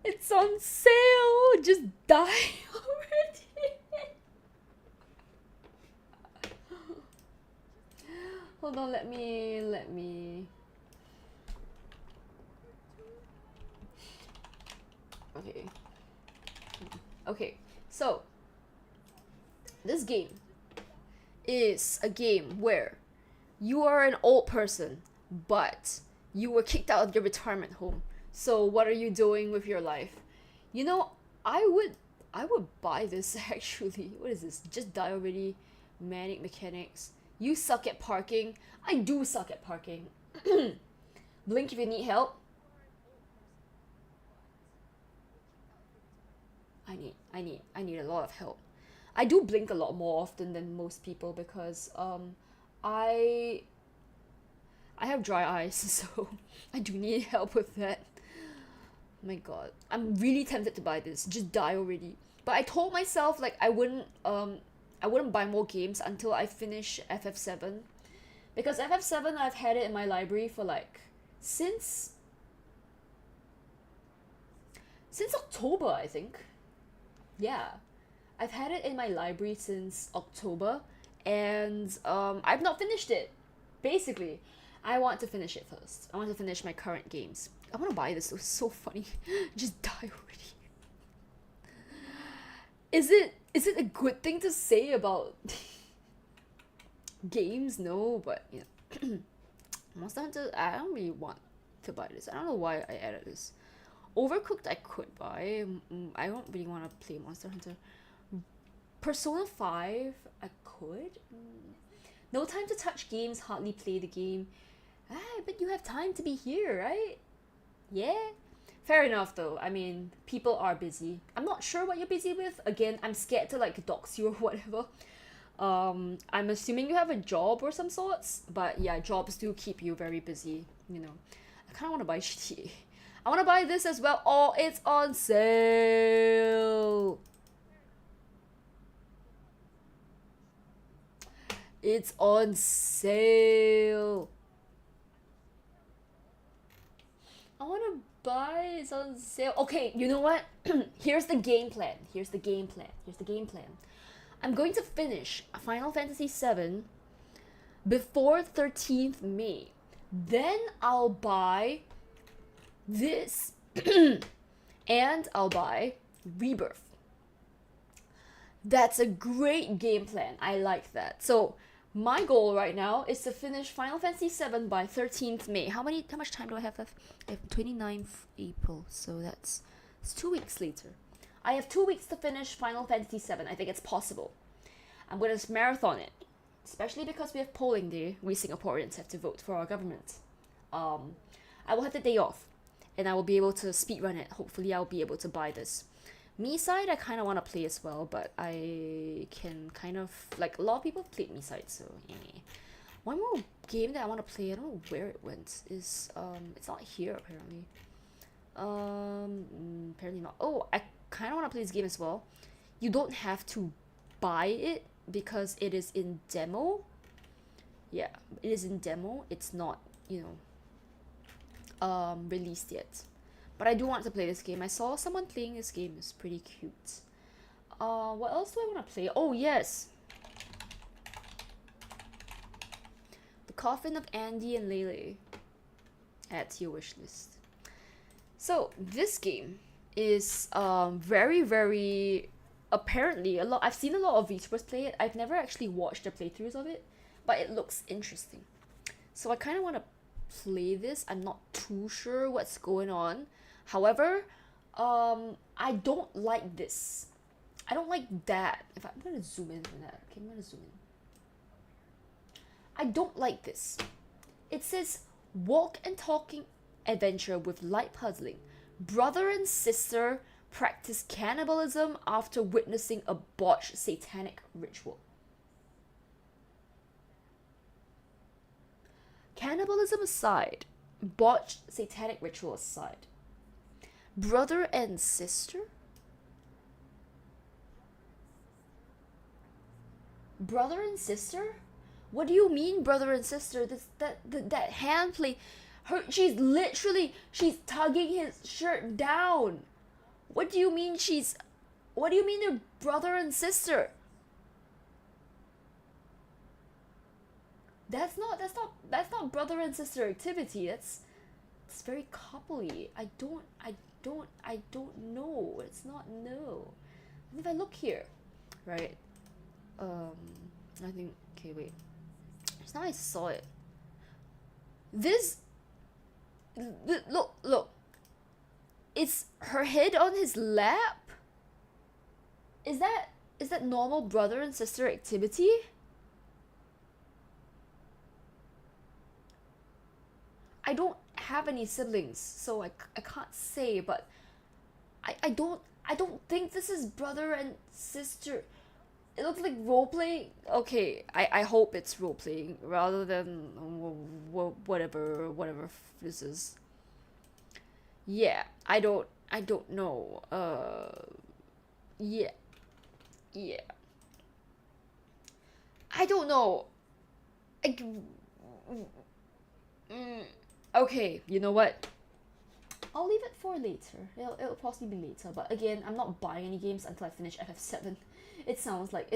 It's on sale. Just die already. Hold on, let me. Okay. Okay, so this game is a game where you are an old person, but you were kicked out of your retirement home. So what are you doing with your life? You know, I would buy this actually. What is this? Just die already. Manic mechanics. You suck at parking. I do suck at parking. Blink if you need help. I need a lot of help. I do blink a lot more often than most people because I have dry eyes, so I do need help with that. My god. I'm really tempted to buy this. Just die already. But I told myself like I wouldn't buy more games until I finish FF7. Because FF7 I've had it in my library for like since October, I think. Yeah. I've had it in my library since October and I've not finished it. Basically, I want to finish it first. I want to finish my current games. I want to buy this. It was so funny. Just die already. Is it a good thing to say about games? No, but you know, Monster Hunter. I don't really want to buy this. I don't know why I added this. Overcooked I could buy. I don't really want to play Monster Hunter. Persona 5 I could. No time to touch games. Hardly play the game. Ah, but you have time to be here, right? Yeah. Fair enough though. I mean, people are busy. I'm not sure what you're busy with. Again, I'm scared to like dox you or whatever. I'm assuming you have a job or some sorts, but yeah, jobs do keep you very busy, you know. I kind of want to buy GTA. I want to buy this as well. Oh, it's on sale. It's on sale. I want to buy. It's on sale. Okay, you know what? Here's the game plan. I'm going to finish Final Fantasy VII before 13th May. Then I'll buy this and I'll buy Rebirth. That's a great game plan. I like that. So my goal right now is to finish Final Fantasy VII by 13th May. How much time do I have left? I have 29th April, so it's 2 weeks later. I have 2 weeks to finish Final Fantasy VII. I think it's possible. I'm going to marathon it. Especially because we have polling day. We Singaporeans have to vote for our government. I will have the day off. And I will be able to speedrun it. Hopefully I'll be able to buy this. Me side, I kind of want to play as well, but I can kind of, like, a lot of people have played me side, so yeah. One more game that I want to play, I don't know where it went, is, it's not here apparently. Apparently not. Oh, I kind of want to play this game as well. You don't have to buy it because it is in demo. Yeah, it is in demo. It's not, you know, released yet. But I do want to play this game. I saw someone playing this game. It's pretty cute. What else do I want to play? Oh, yes. The Coffin of Andy and Lele. Add to your wish list. So, this game is very, very... Apparently, I've seen a lot of VTubers play it. I've never actually watched the playthroughs of it. But it looks interesting. So, I kind of want to play this. I'm not too sure what's going on. However, I don't like this. I don't like that. I'm gonna zoom in on that. Okay, I'm gonna zoom in. I don't like this. It says walk and talking adventure with light puzzling. Brother and sister practice cannibalism after witnessing a botched satanic ritual. Cannibalism aside, botched satanic ritual aside. Brother and sister? Brother and sister? What do you mean, brother and sister? That hand play, she's tugging his shirt down. What do you mean they're brother and sister? That's not brother and sister activity. It's very coupley. I don't know. It's not no. And if I look here, right? I think, okay, wait. Just now I saw it. Look. It's her head on his lap? Is that normal brother and sister activity? I don't have any siblings, so I can't say, but I don't think this is brother and sister. It looks like roleplay. Okay, I hope it's roleplaying rather than whatever this is. Yeah, I don't know. Yeah. I don't know. I, okay, you know what? I'll leave it for later. It'll possibly be later. But again, I'm not buying any games until I finish FF7. It sounds like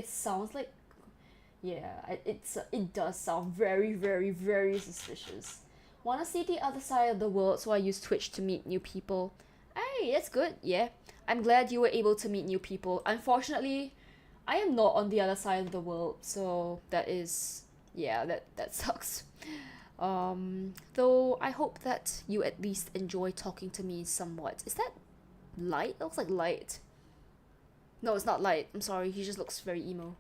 yeah. It does sound very, very, very suspicious. Wanna see the other side of the world, so I use Twitch to meet new people. Hey, that's good. Yeah, I'm glad you were able to meet new people. Unfortunately, I am not on the other side of the world, so that is, yeah, that sucks. Though I hope that you at least enjoy talking to me somewhat. Is that light? That looks like light. No, it's not light. I'm sorry. He just looks very emo.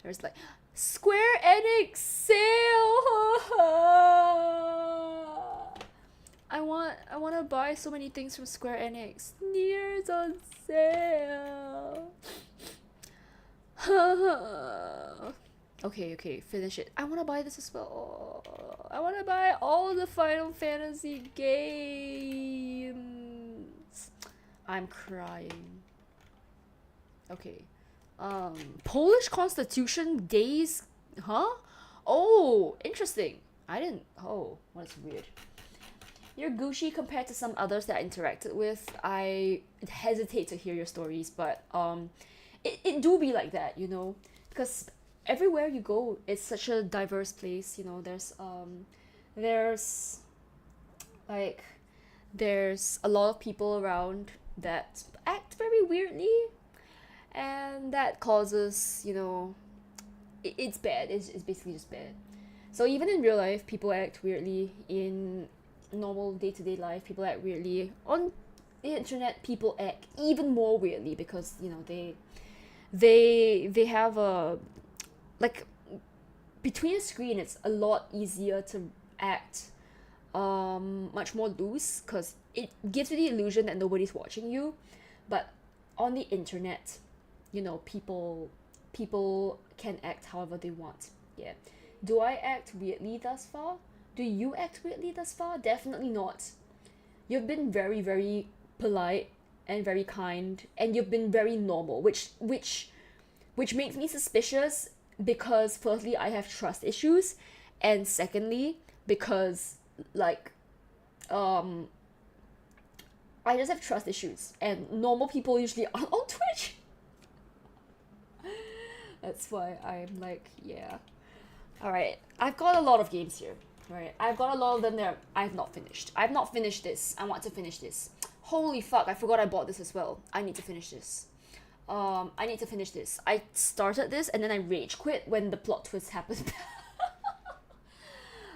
There's like Square Enix sale. I want to buy so many things from Square Enix. Nier's on sale. Okay, finish it. I want to buy this as well. I want to buy all the Final Fantasy games. I'm crying. Okay. Polish Constitution Days, huh? Oh, interesting. I didn't. Oh, that's weird. You're Gucci compared to some others that I interacted with. I hesitate to hear your stories, but it do be like that, you know, because everywhere you go, it's such a diverse place. You know, there's a lot of people around that act very weirdly, and that causes, you know, it's bad. It's basically just bad. So even in real life, people act weirdly. In normal day-to-day life, people act weirdly. On the internet, people act even more weirdly because, you know, they have a, like, between a screen, it's a lot easier to act much more loose because it gives you the illusion that nobody's watching you. But on the internet, you know, people can act however they want. Yeah. Do I act weirdly thus far? Do you act weirdly thus far? Definitely not. You've been very, very polite and very kind, and you've been very normal, which makes me suspicious because firstly, I have trust issues, and secondly, because like I just have trust issues, and normal people usually aren't on Twitch. That's why I'm like, yeah. Alright, I've got a lot of games here. Right, I've got a lot of them there. I've not finished this. I want to finish this. Holy fuck, I forgot I bought this as well. I need to finish this. I started this and then I rage quit when the plot twist happened.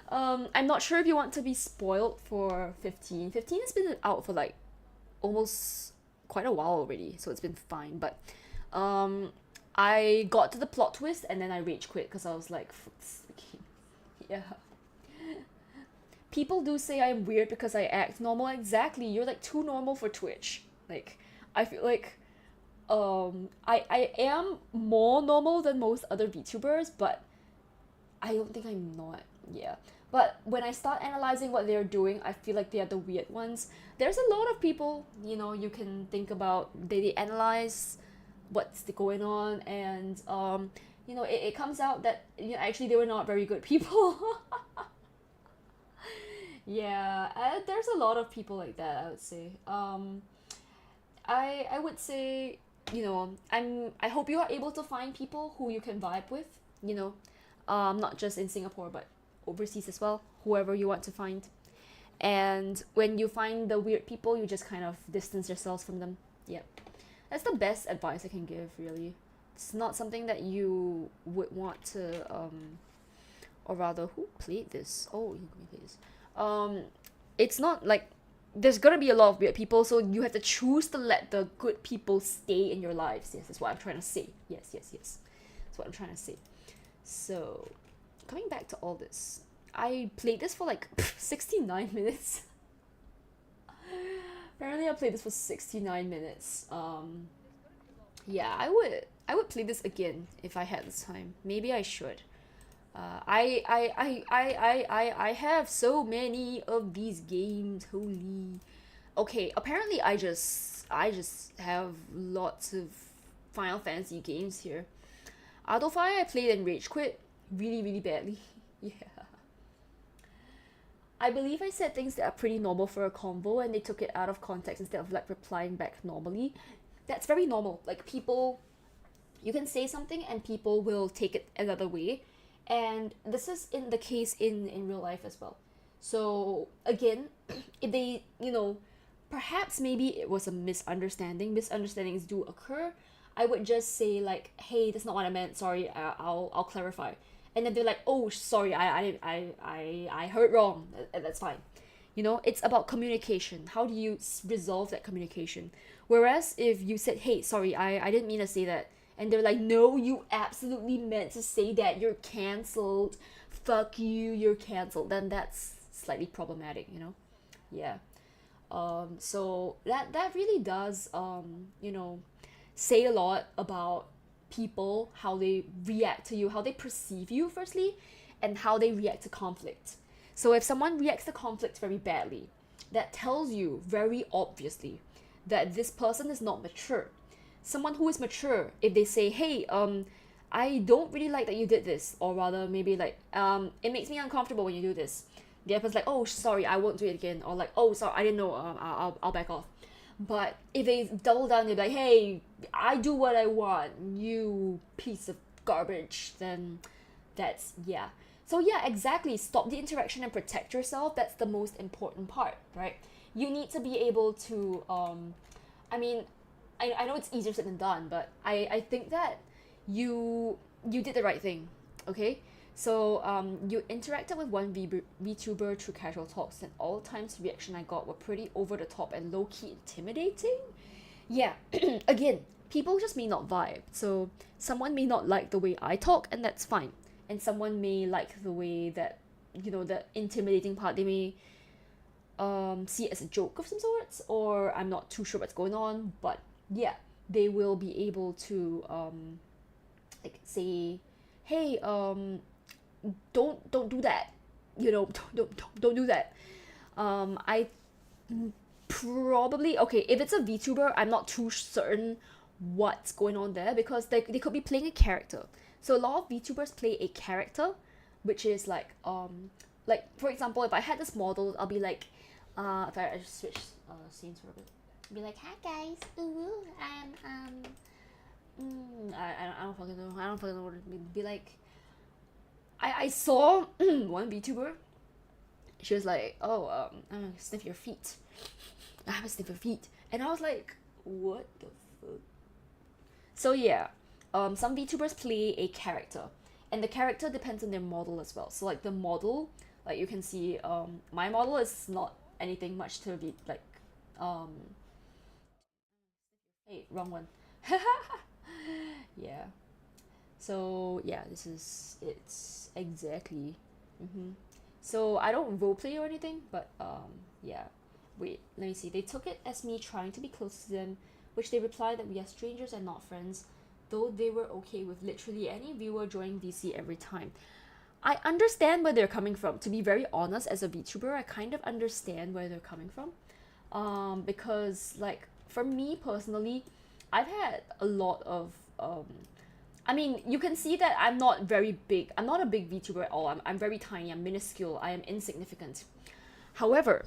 I'm not sure if you want to be spoiled for 15. 15 has been out for like almost quite a while already, so it's been fine. But I got to the plot twist and then I rage quit because I was like, yeah. People do say I'm weird because I act normal. Exactly, you're like too normal for Twitch. Like, I feel like I am more normal than most other VTubers, but I don't think I'm not. Yeah. But when I start analyzing what they're doing, I feel like they are the weird ones. There's a lot of people, you know, you can think about, they analyze what's going on, and you know, it comes out that, you know, actually they were not very good people. Yeah, there's a lot of people like that, I would say. I would say, you know, I hope you are able to find people who you can vibe with, you know, not just in Singapore but overseas as well, whoever you want to find. And when you find the weird people, you just kind of distance yourselves from them. Yep. That's the best advice I can give, really. It's not something that you would want to, or rather, who played this? Oh, you played this. It's not like there's gonna be a lot of weird people, so you have to choose to let the good people stay in your lives. Yes, that's what I'm trying to say. Yes. That's what I'm trying to say. So, coming back to all this, I played this for like 69 minutes. Apparently I played this for 69 minutes. Yeah, I would play this again if I had the time. Maybe I should. I have so many of these games. Holy. Okay, apparently I just have lots of Final Fantasy games here. Fire I played and rage quit really, really badly. Yeah. I believe I said things that are pretty normal for a convo and they took it out of context instead of like replying back normally. That's very normal. Like people, you can say something and people will take it another way. And this is in the case in real life as well. So again, if they, perhaps maybe it was a misunderstanding. Misunderstandings do occur. I would just say like, hey, that's not what I meant. Sorry, I'll clarify. And then they're like, oh, sorry, I heard wrong. That's fine. It's about communication. How do you resolve that communication? Whereas if you said, hey, sorry, I didn't mean to say that. And they're like, no, you absolutely meant to say that. You're cancelled. Fuck you, you're cancelled. Then that's slightly problematic, Yeah. So that really does, say a lot about people, how they react to you, how they perceive you firstly, and how they react to conflict. So if someone reacts to conflict very badly, that tells you very obviously that this person is not mature. Someone who is mature, if they say, hey, I don't really like that you did this, or rather maybe like, it makes me uncomfortable when you do this. The other person's like, oh, sorry, I won't do it again, or like, oh, sorry, I didn't know, I'll back off. But if they double down, they're like, hey, I do what I want, you piece of garbage, then that's, yeah. So yeah, exactly, stop the interaction and protect yourself. That's the most important part, right? You need to be able to, I know it's easier said than done, but I think that you did the right thing, okay? So you interacted with one VTuber through casual talks, and all times reaction I got were pretty over the top and low-key intimidating. Yeah, again, people just may not vibe. So someone may not like the way I talk, and that's fine. And someone may like the way that, the intimidating part, they may see it as a joke of some sorts, or I'm not too sure what's going on, but yeah, they will be able to like say, hey, don't do that, don't do that. I probably, okay, if it's a VTuber, I'm not too certain what's going on there, because they could be playing a character. So a lot of VTubers play a character, which is like for example, if I had this model, I'll be like, if I just switch scenes for a bit, be like, hi guys, I don't fucking know. I don't fucking know what it means. Be like, I saw one VTuber. She was like, oh, I'm gonna sniff your feet. I have to sniff your feet, and I was like, what the fuck? So yeah, some VTubers play a character, and the character depends on their model as well. So like the model, like you can see, my model is not anything much to be like, hey, wrong one. Yeah. So yeah, it's exactly. So I don't roleplay or anything, but yeah. Wait, let me see. They took it as me trying to be close to them, which they replied that we are strangers and not friends, though they were okay with literally any viewer joining VC every time. I understand where they're coming from. To be very honest, as a VTuber, I kind of understand where they're coming from. Because like for me personally, I've had a lot of you can see that I'm not very big. I'm not a big VTuber at all. I'm very tiny. I'm minuscule. I am insignificant. However,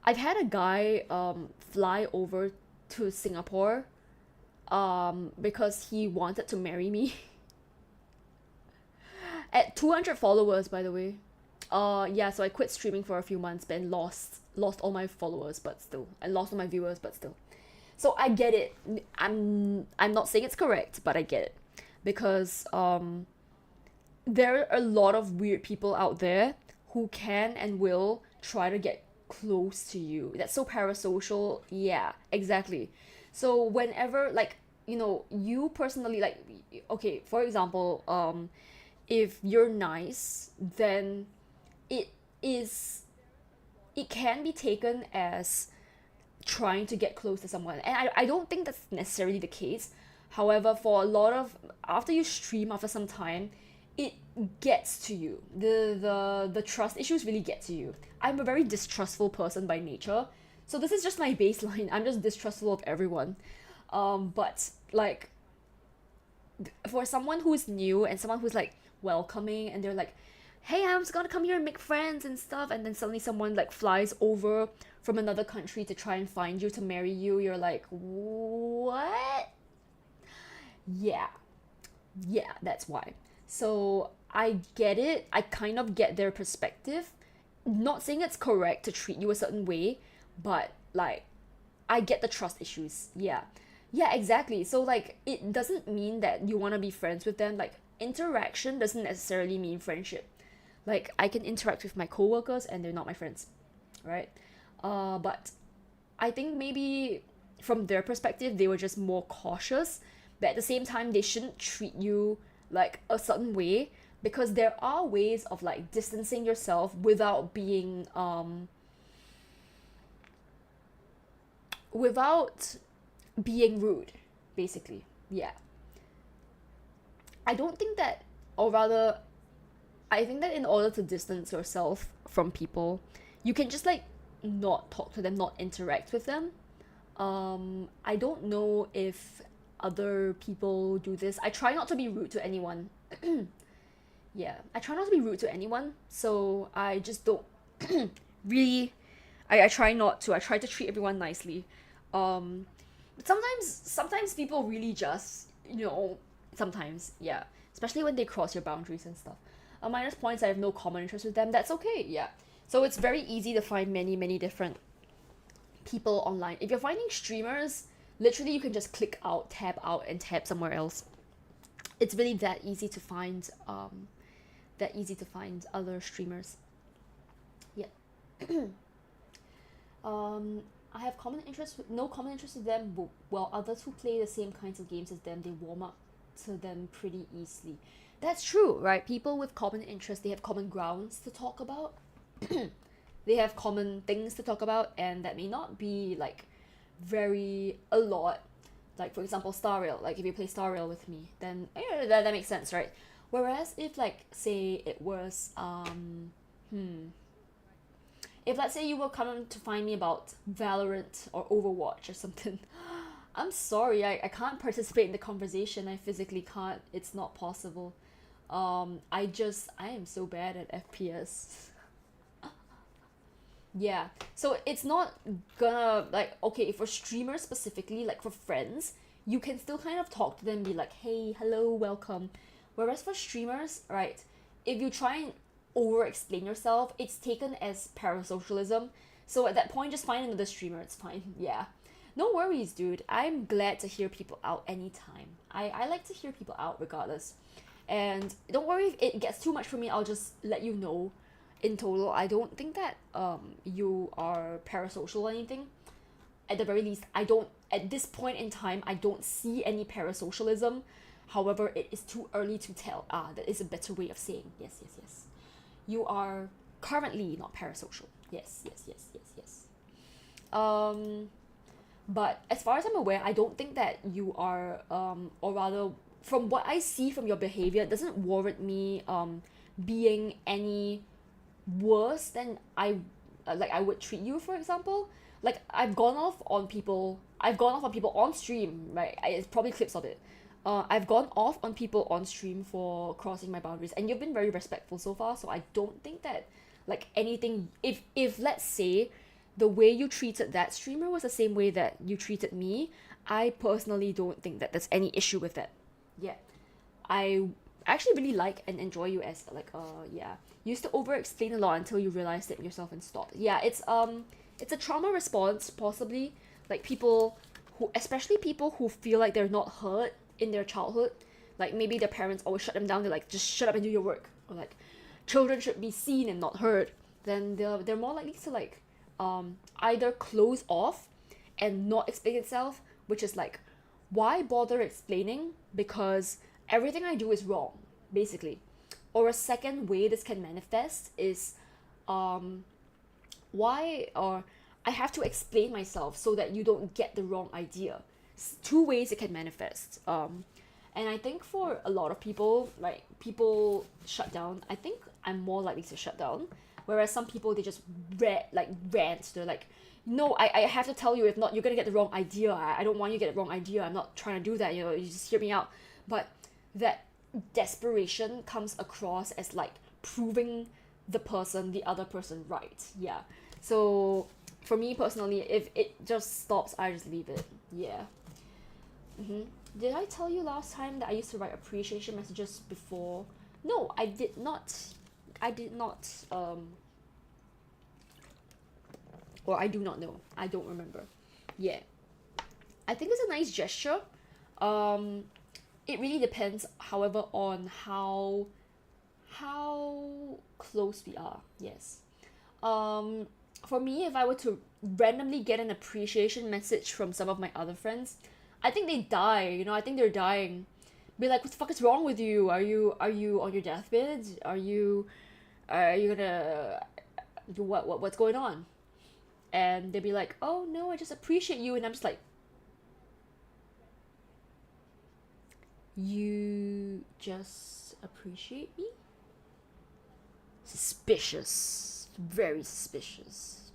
I've had a guy fly over to Singapore because he wanted to marry me. At 200 followers, by the way. Yeah, so I quit streaming for a few months, but lost all my followers, but still. I lost all my viewers, but still. So I get it. I'm not saying it's correct, but I get it. Because there are a lot of weird people out there who can and will try to get close to you. That's so parasocial. Yeah, exactly. So whenever, like, you personally, like, okay, for example, if you're nice, then it is it can be taken as trying to get close to someone. And I don't think that's necessarily the case. However, for a lot of after you stream after some time, it gets to you. The trust issues really get to you. I'm a very distrustful person by nature. So this is just my baseline. I'm just distrustful of everyone. But like for someone who's new and someone who's like welcoming and they're like, hey, I'm just gonna come here and make friends and stuff, and then suddenly someone like flies over from another country to try and find you to marry you, you're like, what? Yeah, that's why. So I get it. I kind of get their perspective. Not saying it's correct to treat you a certain way, but like I get the trust issues. Yeah, exactly. So like it doesn't mean that you want to be friends with them. Like interaction doesn't necessarily mean friendship. Like I can interact with my coworkers and they're not my friends, right? But I think maybe from their perspective they were just more cautious, but at the same time they shouldn't treat you like a certain way, because there are ways of like distancing yourself without being rude, basically. Yeah. I don't think that, or rather I think that in order to distance yourself from people, you can just like not talk to them, not interact with them. I don't know if other people do this. I try not to be rude to anyone. Yeah, I try not to be rude to anyone, so I just don't really. I try not to. I try to treat everyone nicely. But sometimes people really just, sometimes, yeah, especially when they cross your boundaries and stuff. Minus points, I have no common interest with them. That's okay, yeah. So it's very easy to find many different people online. If you're finding streamers, literally you can just click out, tab out, and tab somewhere else. It's really that easy to find other streamers. Yeah. I have no common interest with them, but while others who play the same kinds of games as them, they warm up to them pretty easily. That's true, right? People with common interests, they have common grounds to talk about. They have common things to talk about, and that may not be like a lot. Like for example, Star Rail. Like if you play Star Rail with me, then that makes sense, right? Whereas if like say it was if let's say you were coming to find me about Valorant or Overwatch or something, I'm sorry, I can't participate in the conversation. I physically can't. It's not possible. I am so bad at FPS. Yeah, so it's not gonna, like, okay, for streamers specifically, like for friends, you can still kind of talk to them, be like, hey, hello, welcome. Whereas for streamers, right, if you try and over-explain yourself, it's taken as parasocialism. So at that point, just find another streamer, it's fine, yeah. No worries, dude. I'm glad to hear people out anytime. I like to hear people out regardless. And don't worry if it gets too much for me, I'll just let you know. In total, I don't think that you are parasocial or anything. At the very least, at this point in time, I don't see any parasocialism. However, it is too early to tell. That is a better way of saying yes. You are currently not parasocial. Yes. But as far as I'm aware, I don't think that you are, or rather, from what I see from your behavior, it doesn't warrant me being any worse than I would treat you, for example. Like I've gone off on people on stream, right? It's probably clips of it. I've gone off on people on stream for crossing my boundaries, and you've been very respectful so far, so I don't think that like anything, if let's say the way you treated that streamer was the same way that you treated me, I personally don't think that there's any issue with that. Yeah. I actually really like and enjoy you as like you used to over explain a lot until you realized it yourself and stopped. Yeah, it's a trauma response, possibly. Like especially people who feel like they're not heard in their childhood. Like maybe their parents always shut them down, they're like, just shut up and do your work, or like children should be seen and not heard. Then they're more likely to like either close off and not explain itself, which is like, why bother explaining, because everything I do is wrong, basically. or a second way this can manifest is why or I have to explain myself so that you don't get the wrong idea. Two ways it can manifest. And I think for a lot of people, like people shut down, I think I'm more likely to shut down. Whereas some people, they just rant. They're like, no, I have to tell you, if not, you're gonna get the wrong idea. I don't want you to get the wrong idea. I'm not trying to do that, you just hear me out. But that desperation comes across as like proving the other person right. Yeah. So for me personally, if it just stops, I just leave it. Yeah. Did I tell you last time that I used to write appreciation messages before? No, I did not. Or I do not know. I don't remember. Yeah. I think it's a nice gesture. It really depends, however, on how close we are. Yes. For me, if I were to randomly get an appreciation message from some of my other friends, I think they die. I think they're dying. Be like, what the fuck is wrong with you? Are you on your deathbed? Are you gonna do what's going on? And they'd be like, oh no, I just appreciate you. And I'm just like, you just appreciate me? Suspicious. Very suspicious.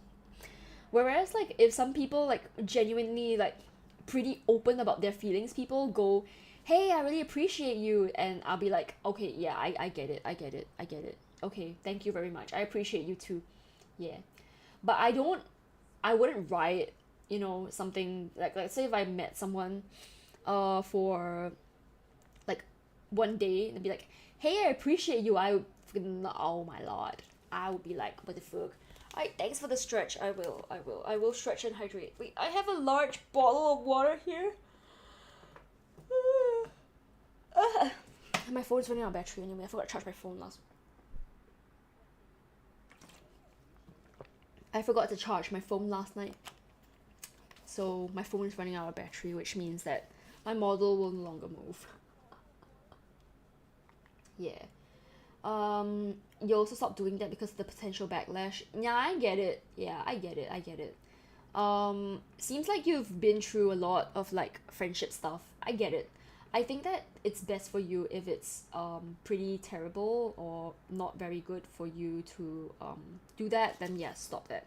Whereas like if some people like genuinely like pretty open about their feelings, people go, hey, I really appreciate you, and I'll be like, okay, yeah, I get it. Okay, thank you very much. I appreciate you too. Yeah. But I wouldn't write, something like, let's say if I met someone for like one day and be like, hey, I appreciate you, I would fucking, oh my lord, I would be like, what the fuck. Alright, thanks for the stretch. I will stretch and hydrate. Wait, I have a large bottle of water here. My phone's running out of battery anyway. I forgot to charge my phone last. I forgot to charge my phone last night. So my phone is running out of battery, which means that my model will no longer move. Yeah. You also stop doing that because of the potential backlash. Yeah, I get it. Yeah, I get it. Seems like you've been through a lot of like friendship stuff. I get it. I think that it's best for you if it's pretty terrible or not very good for you to do that, then yeah, stop that.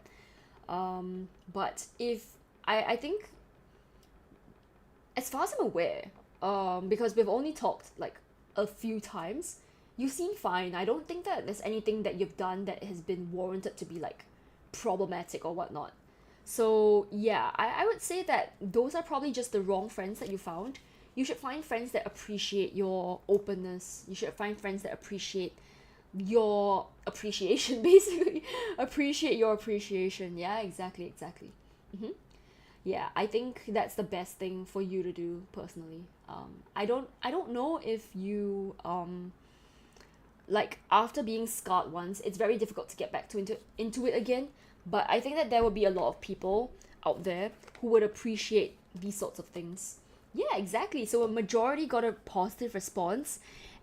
But if I think, as far as I'm aware, because we've only talked like a few times, you seem fine. I don't think that there's anything that you've done that has been warranted to be like problematic or whatnot. So yeah, I would say that those are probably just the wrong friends that you found. You should find friends that appreciate your openness. You should find friends that appreciate your appreciation, basically. Appreciate your appreciation. Yeah, exactly. Yeah, I think that's the best thing for you to do personally. I don't know if you like after being scarred once, it's very difficult to get back into it again. But I think that there will be a lot of people out there who would appreciate these sorts of things. Yeah, exactly. So a majority got a positive response,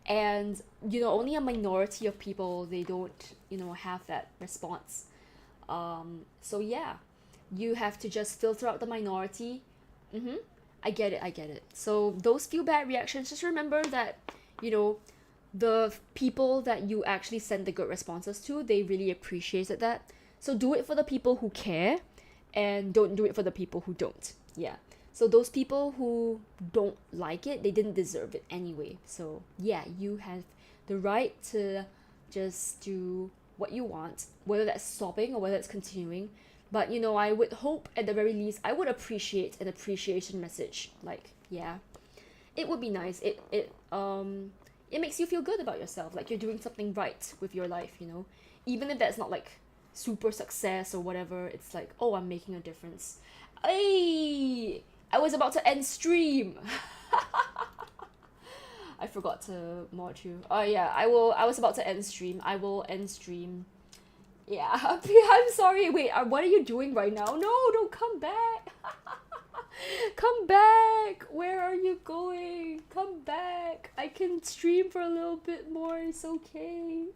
and only a minority of people, they don't have that response. So yeah, you have to just filter out the minority. I get it. So those few bad reactions, just remember that the people that you actually send the good responses to, they really appreciated that. So do it for the people who care, and don't do it for the people who don't. Yeah. So those people who don't like it, they didn't deserve it anyway. So yeah, you have the right to just do what you want, whether that's stopping or whether it's continuing. But I would hope at the very least, I would appreciate an appreciation message. Like, yeah, it would be nice. It makes you feel good about yourself, like you're doing something right with your life, even if that's not like super success or whatever. It's like, oh, I'm making a difference. Hey, I was about to end stream. I forgot to mod you. Oh yeah, I was about to end stream. I will end stream. Yeah, I'm sorry. Wait, what are you doing right now? No, don't come back. Come back! Where are you going? Come back! I can stream for a little bit more, it's okay.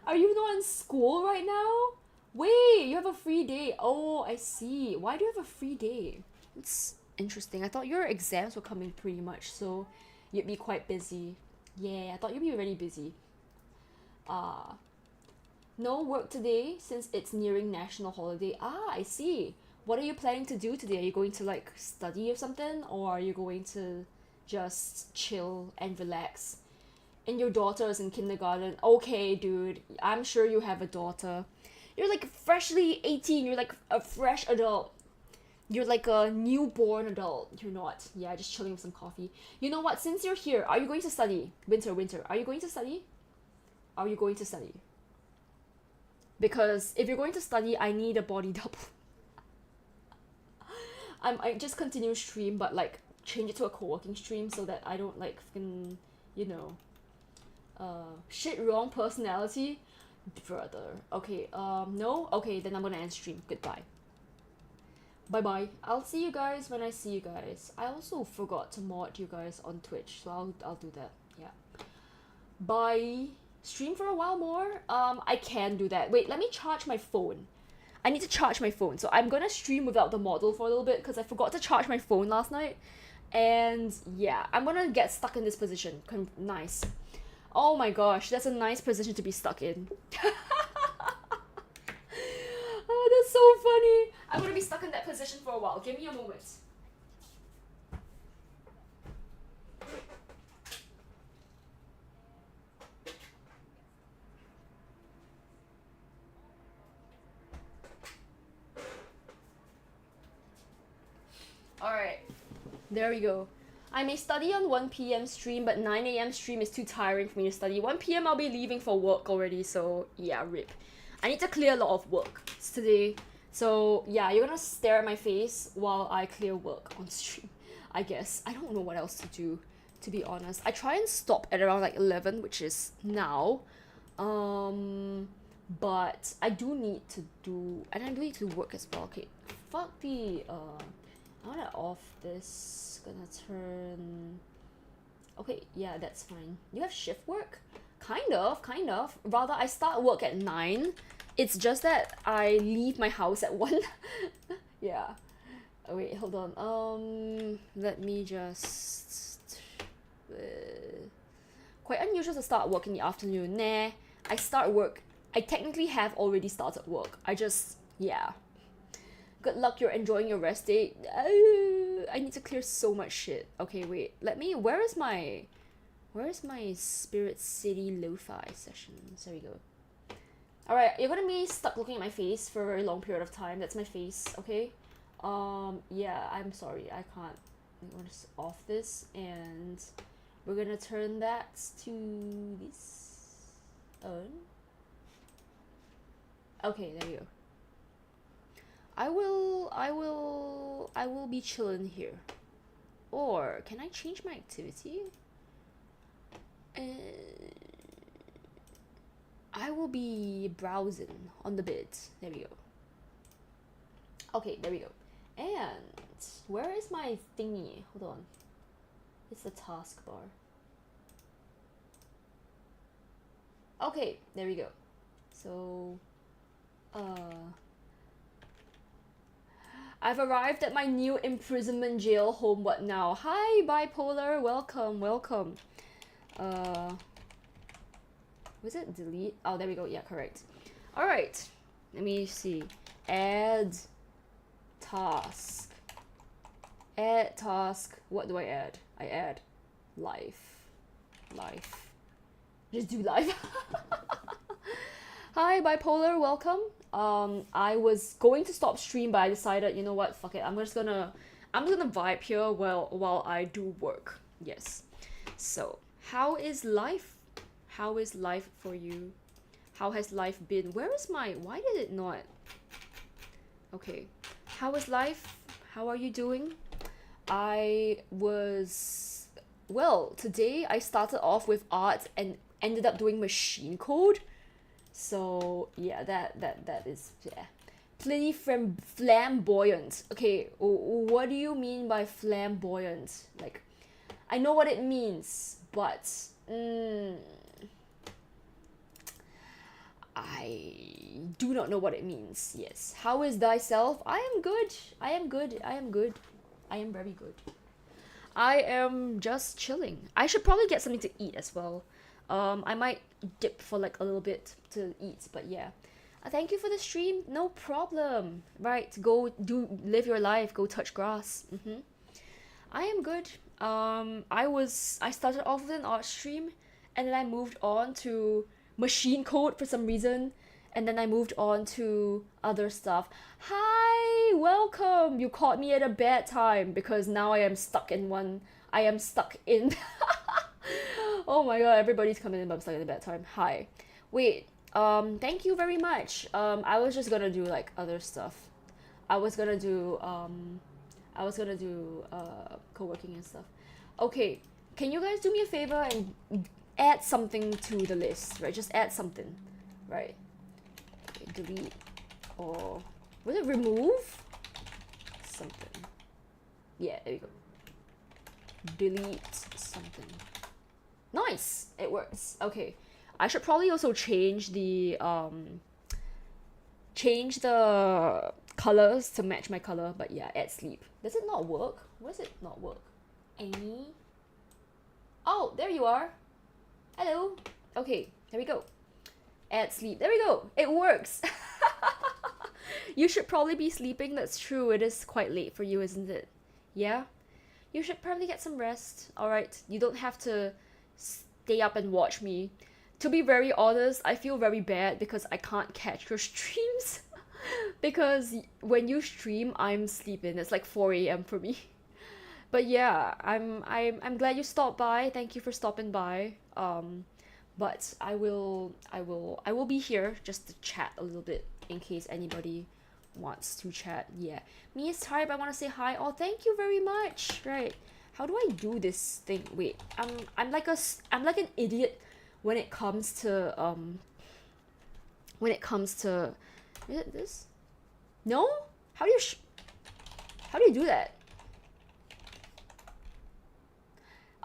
Are you not in school right now? Wait, you have a free day. Oh, I see. Why do you have a free day? It's interesting. I thought your exams were coming pretty much, so you'd be quite busy. Yeah, I thought you'd be really busy. No work today since it's nearing national holiday. Ah, I see. What are you planning to do today? Are you going to like study or something? Or are you going to just chill and relax? And your daughter is in kindergarten. Okay, dude. I'm sure you have a daughter. You're like freshly 18. You're like a fresh adult. You're like a newborn adult. You're not. Yeah, just chilling with some coffee. You know what? Since you're here, are you going to study? Winter. Are you going to study? Are you going to study? Because if you're going to study, I need a body double. I just continue stream, but like change it to a co-working stream so that I don't like fucking, you know, shit wrong personality. Brother. Okay, no? Okay, then I'm gonna end stream. Goodbye. Bye-bye. I'll see you guys when I see you guys. I also forgot to mod you guys on Twitch, so I'll do that. Yeah. Bye. Stream for a while more? I can do that. Wait, let me charge my phone. I need to charge my phone. So I'm gonna stream without the model for a little bit because I forgot to charge my phone last night. And yeah, I'm gonna get stuck in this position. Nice. Oh my gosh, that's a nice position to be stuck in. Oh, that's so funny. I'm gonna be stuck in that position for a while. Give me a moment. Alright, there we go. I may study on 1 p.m. stream, but 9 a.m. stream is too tiring for me to study. 1 p.m. I'll be leaving for work already, so yeah, rip. I need to clear a lot of work today. So yeah, you're gonna stare at my face while I clear work on stream, I guess. I don't know what else to do, to be honest. I try and stop at around like 11, which is now. But I do need to do, and I do need to work as well. Okay, fuck the, I wanna off this. Gonna turn. Okay, yeah, that's fine. You have shift work? Kind of. Rather, I start work at 9. It's just that I leave my house at 1. Yeah. Oh, wait, hold on. Let me just. Quite unusual to start work in the afternoon. Nah, I start work. I technically have already started work. I just, yeah. Good luck, you're enjoying your rest day. I need to clear so much shit. Okay, wait. Let me. Where is my Spirit City Lo-Fi sessions? There we go. Alright, you're gonna be stuck looking at my face for a very long period of time. That's my face, okay? Yeah, I'm sorry. I can't. I'm gonna just off this, and we're gonna turn that to this on. Okay, there you go. I will be chilling here. Or can I change my activity? I will be browsing on the bed. There we go. Okay, there we go. And where is my thingy? Hold on. It's the taskbar. Okay, there we go. So, I've arrived at my new imprisonment jail home. What now? Hi, Bipolar. Welcome. Was it delete? Oh, there we go. Yeah, correct. Alright. Let me see. Add task. Add task. What do I add? I add life. Just do life. Hi, Bipolar. Welcome. I was going to stop stream, but I decided, you know what, fuck it. I'm gonna vibe here while I do work. Yes. So, how is life? How is life for you? How has life been? Why did it not? Okay. How is life? How are you doing? Today I started off with art and ended up doing machine code. So yeah, that is, yeah. pretty flamboyant. Okay, what do you mean by flamboyant? Like, I know what it means, but I do not know what it means. Yes. How is thyself? I am good. I am good. I am good. I am very good. I am just chilling. I should probably get something to eat as well. I might dip for like a little bit to eat, but yeah. Thank you for the stream. No problem. Right, go live your life. Go touch grass. I am good. I started off with an art stream, and then I moved on to machine code for some reason, and then I moved on to other stuff. Hi, welcome. You caught me at a bad time because now I am stuck in oh my god, everybody's coming in, but I'm stuck at a bad time. Hi. Wait, thank you very much. I was just gonna do like other stuff. I was gonna do co-working and stuff. Okay, can you guys do me a favor and add something to the list, right? Just add something, right? Okay, delete or was it remove? Something. Yeah, there you go. Delete something. Nice, it works. Okay, I should probably also change the colors to match my color. But yeah, add sleep. Does it not work? Why does it not work? Amy. Oh, there you are. Hello. Okay, there we go. Add sleep. There we go. It works. You should probably be sleeping. That's true. It is quite late for you, isn't it? Yeah? You should probably get some rest. Alright? You don't have to stay up and watch me. To be very honest, I feel very bad because I can't catch your streams. Because when you stream, I'm sleeping. It's like 4 a.m. for me. But yeah, I'm glad you stopped by. Thank you for stopping by. But I will be here just to chat a little bit in case anybody wants to chat. Yeah, me is tired, but I want to say hi. Oh, thank you very much. Right, how do I do this thing? Wait, I'm like an idiot when it comes to is it this? No? How do you do that?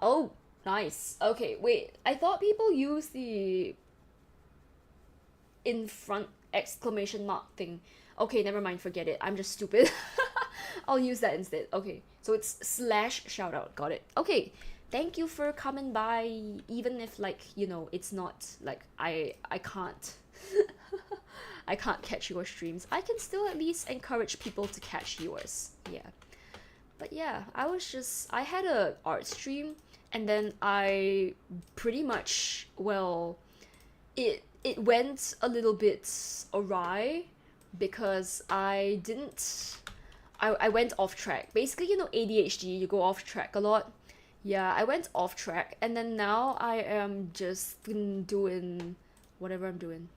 Oh, nice. Okay, wait. I thought people use the in front exclamation mark thing. Okay, never mind, forget it. I'm just stupid. I'll use that instead. Okay, so it's slash shoutout. Got it. Okay, thank you for coming by. Even if like, you know, it's not like I can't I can't catch your streams. I can still at least encourage people to catch yours. Yeah. But yeah, I had a art stream and then I pretty much, well, it went a little bit awry because I went off track. Basically, you know, ADHD, you go off track a lot. Yeah, I went off track and then now I am just doing whatever I'm doing.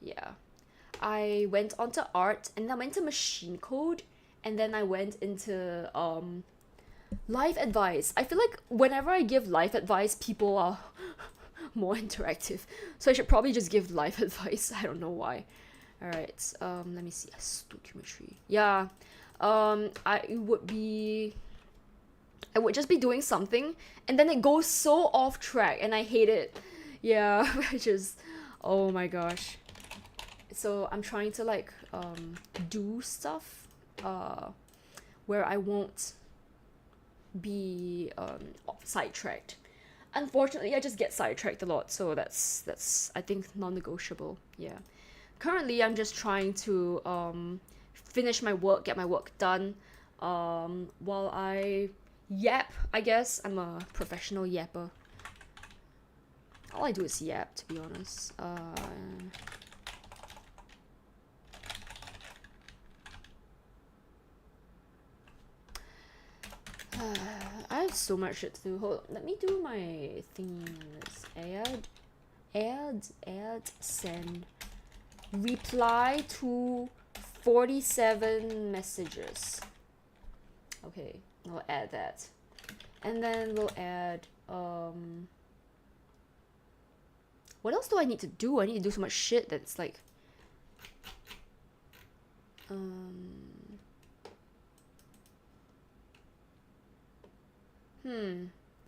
Yeah, I went onto art and then I went to machine code and then I went into life advice. I feel like whenever I give life advice, people are more interactive, so I should probably just give life advice. I don't know why. All right, let me see. Stoichiometry. Yeah, I would just be doing something and then it goes so off track and I hate it. Yeah, oh my gosh. So I'm trying to like do stuff where I won't be sidetracked. Unfortunately, I just get sidetracked a lot, so that's I think non-negotiable. Yeah. Currently, I'm just trying to finish my work, get my work done, while I yap. I guess I'm a professional yapper. All I do is yap, to be honest. I have so much shit to do. Hold on. Let me do my things. Add, send. Reply to 47 messages. Okay, we'll add that. And then we'll add, What else do I need to do? I need to do so much shit that's like...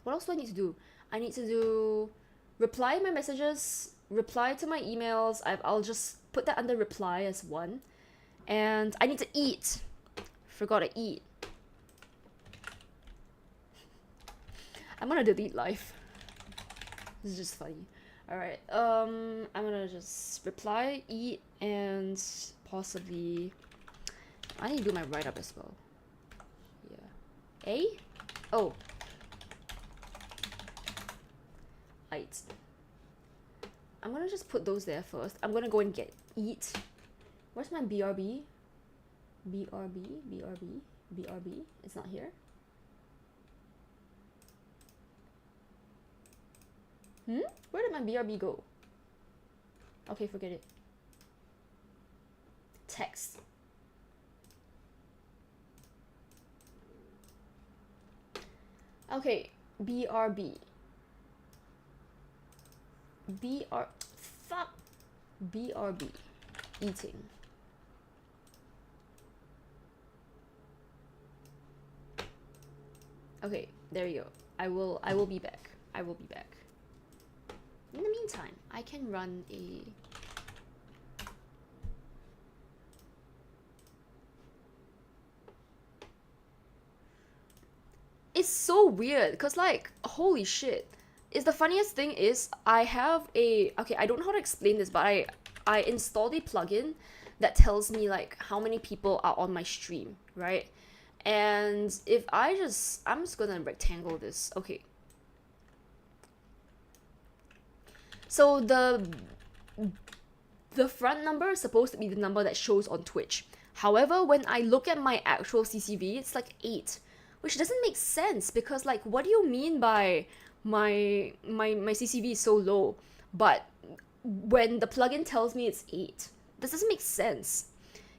What else do I need to do? I need to do... reply my messages, reply to my emails. I'll just put that under reply as one. And I need to eat. Forgot to eat. I'm gonna delete life. This is just funny. Alright, I'm gonna just reply, eat, and possibly... I need to do my write-up as well. Yeah. A? Oh. Right. I'm gonna just put those there first. I'm gonna go and eat. Where's my BRB? BRB? It's not here. Where did my BRB go? Okay, forget it. Text. Okay, BRB. BRB. Eating. Okay, there you go. I will be back. I will be back. In the meantime, I can run a... It's so weird, cause like, holy shit. It's the funniest thing is, I have a... Okay, I don't know how to explain this, but I installed a plugin that tells me like how many people are on my stream, right? And if I'm just gonna rectangle this. Okay. So the front number is supposed to be the number that shows on Twitch. However, when I look at my actual CCV, it's like 8, which doesn't make sense because like, what do you mean by my CCV is so low, but when the plugin tells me it's 8, this doesn't make sense.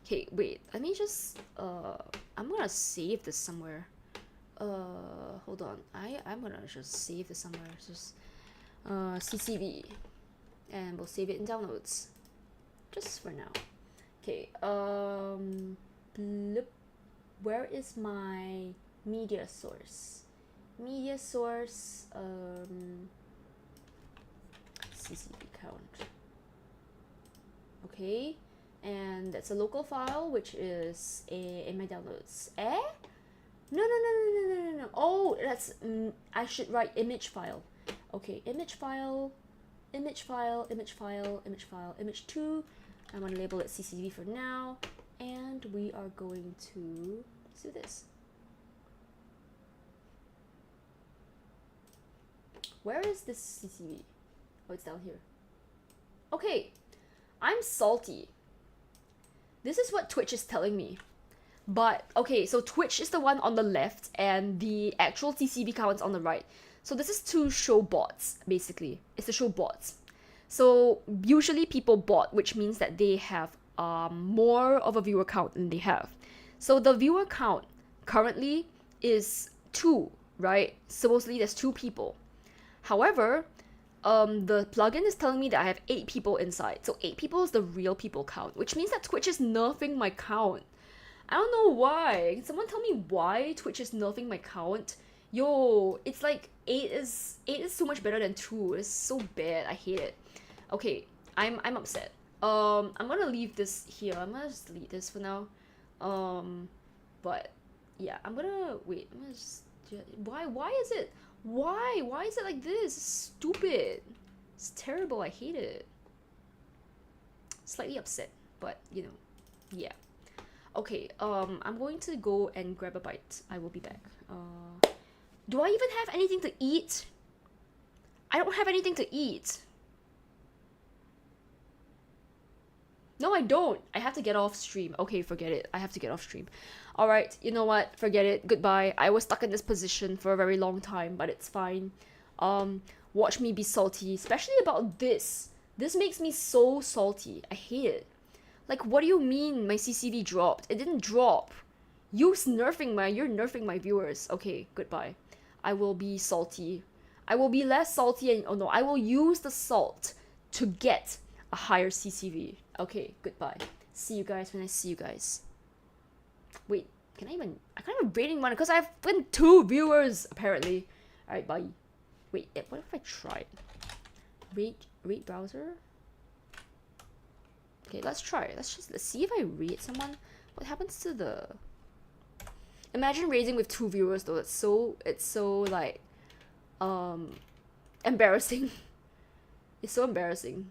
Okay, wait, let me just I'm gonna save this somewhere. Hold on, I'm gonna just save this somewhere. Just CCV, and we'll save it in downloads just for now. Okay, blip. Where is my media source? Media source, CCV count. Okay, and that's a local file, which is in my downloads. No. Oh, that's I should write image file. Okay, image file, image 2. I'm gonna label it CCV for now, and we are going to do this. Where is this CCV? Oh, it's down here. Okay, I'm salty. This is what Twitch is telling me. But, okay, so Twitch is the one on the left, and the actual CCV count's on the right. So this is to show bots, basically. It's to show bots. So usually people bot, which means that they have more of a viewer count than they have. So the viewer count currently is 2, right? Supposedly there's 2 people. However, the plugin is telling me that I have 8 people inside. So 8 people is the real people count, which means that Twitch is nerfing my count. I don't know why. Can someone tell me why Twitch is nerfing my count? Yo, it's like 8 is so much better than 2. It's so bad. I hate it. Okay, I'm upset. I'm gonna leave this here. I'm gonna just delete this for now. But yeah, I'm gonna wait. I'm gonna just why is it like this? It's stupid. It's terrible. I hate it. Slightly upset, but you know, yeah. Okay, I'm going to go and grab a bite. I will be back. Do I even have anything to eat? I don't have anything to eat. No, I don't. I have to get off stream. Okay, forget it. I have to get off stream. Alright, you know what? Forget it. Goodbye. I was stuck in this position for a very long time, but it's fine. Watch me be salty, especially about this. This makes me so salty. I hate it. Like, what do you mean my CCV dropped? It didn't drop. You're nerfing my viewers. Okay, goodbye. I will be salty. I will be less salty and, oh no, I will use the salt to get a higher CCV. Okay, goodbye. See you guys when I see you guys. Wait, I can't even rate anyone because I've been 2 viewers apparently. Alright, bye. Wait, what if I tried? Rate browser? Okay, let's try it. Let's see if I rate someone. What happens to the... Imagine rating with 2 viewers though. It's so like embarrassing. It's so embarrassing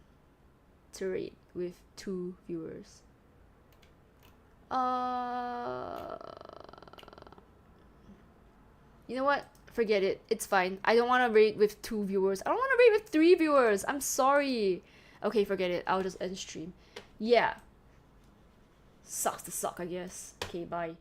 to rate with 2 viewers. You know what? Forget it. It's fine. I don't want to rate with 2 viewers. I don't want to rate with 3 viewers. I'm sorry. Okay, forget it. I'll just end stream. Yeah. Sucks to suck, I guess. Okay, bye.